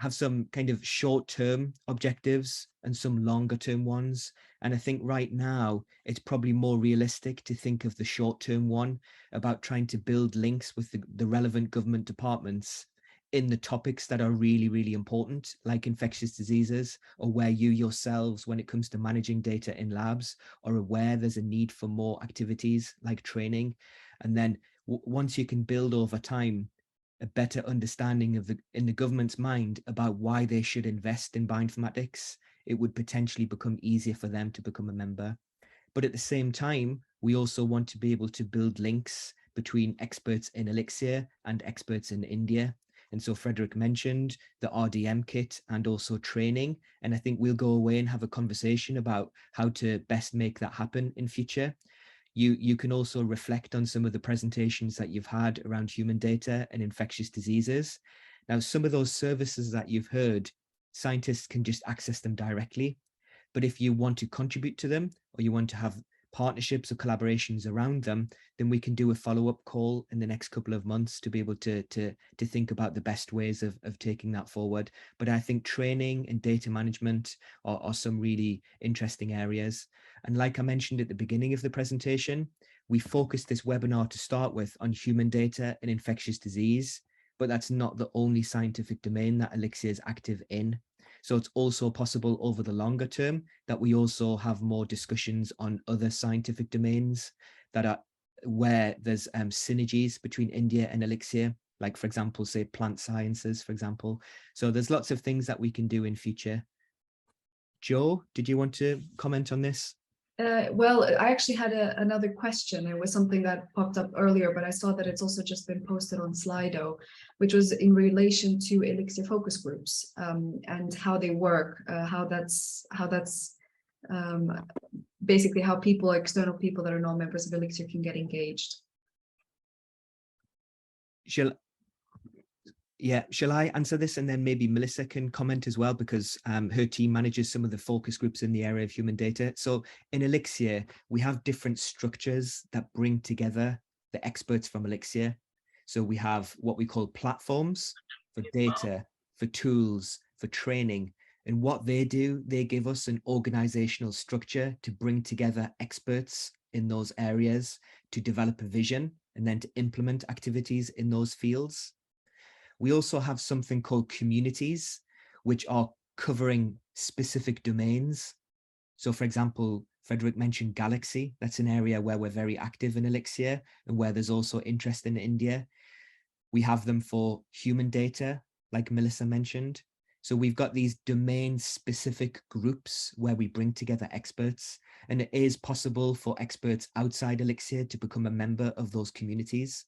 have some kind of short-term objectives and some longer-term ones. And I think right now it's probably more realistic to think of the short-term one about trying to build links with the relevant government departments in the topics that are really, really important, like infectious diseases, or where you yourselves, when it comes to managing data in labs, are aware there's a need for more activities like training. And then once you can build over time a better understanding of in the government's mind about why they should invest in bioinformatics, it would potentially become easier for them to become a member. But at the same time, we also want to be able to build links between experts in ELIXIR and experts in India. And so Frederik mentioned the RDM kit and also training. And I think we'll go away and have a conversation about how to best make that happen in future. You can also reflect on some of the presentations that you've had around human data and infectious diseases. Now, some of those services that you've heard, scientists can just access them directly. But if you want to contribute to them, or you want to have partnerships or collaborations around them, then we can do a follow-up call in the next couple of months to be able to think about the best ways of taking that forward. But I think training and data management are some really interesting areas. And like I mentioned at the beginning of the presentation, we focused this webinar to start with on human data and infectious disease, but that's not the only scientific domain that ELIXIR is active in. So it's also possible over the longer term that we also have more discussions on other scientific domains that are where there's synergies between India and ELIXIR, like, for example, say plant sciences, for example. So there's lots of things that we can do in future. Joe, did you want to comment on this? Well, I actually had another question. It was something that popped up earlier, but I saw that it's also just been posted on Slido, which was in relation to ELIXIR focus groups and how they work, how that's basically how external people that are not members of ELIXIR can get engaged. Shall I answer this, and then maybe Melissa can comment as well, because her team manages some of the focus groups in the area of human data. So in ELIXIR, we have different structures that bring together the experts from ELIXIR. So we have what we call platforms for data, for tools, for training. And what they do, they give us an organizational structure to bring together experts in those areas, to develop a vision, and then to implement activities in those fields. We also have something called communities, which are covering specific domains. So for example, Frederik mentioned Galaxy. That's an area where we're very active in ELIXIR and where there's also interest in India. We have them for human data, like Melissa mentioned. So we've got these domain-specific groups where we bring together experts, and it is possible for experts outside ELIXIR to become a member of those communities.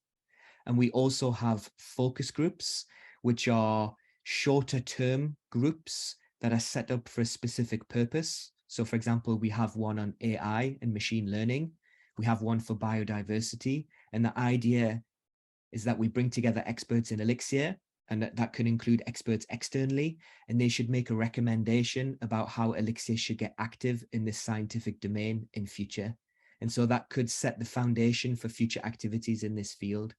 And we also have focus groups, which are shorter term groups that are set up for a specific purpose. So for example, we have one on AI and machine learning. We have one for biodiversity. And the idea is that we bring together experts in ELIXIR, and that can include experts externally, and they should make a recommendation about how ELIXIR should get active in this scientific domain in future. And so that could set the foundation for future activities in this field.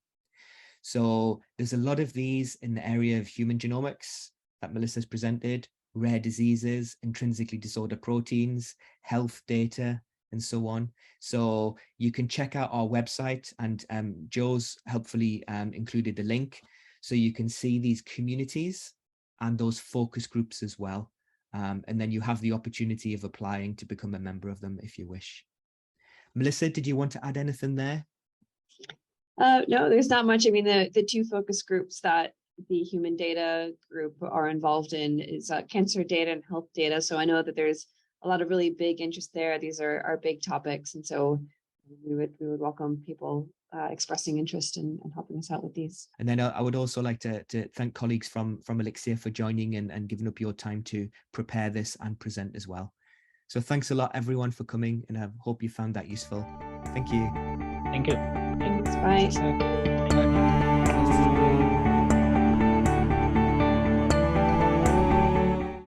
So there's a lot of these in the area of human genomics that Melissa's presented, rare diseases, intrinsically disordered proteins, health data, and so on. So you can check out our website, and Joe's helpfully included the link. So you can see these communities and those focus groups as well. And then you have the opportunity of applying to become a member of them if you wish. Melissa, did you want to add anything there? No, there's not much. I mean, the two focus groups that the human data group are involved in is cancer data and health data. So I know that there's a lot of really big interest there. These are big topics. And so we would welcome people expressing interest in helping us out with these. And then I would also like to thank colleagues from ELIXIR for joining and giving up your time to prepare this and present as well. So thanks a lot, everyone, for coming, and I hope you found that useful. Thank you. Thank you. Thanks. Bye.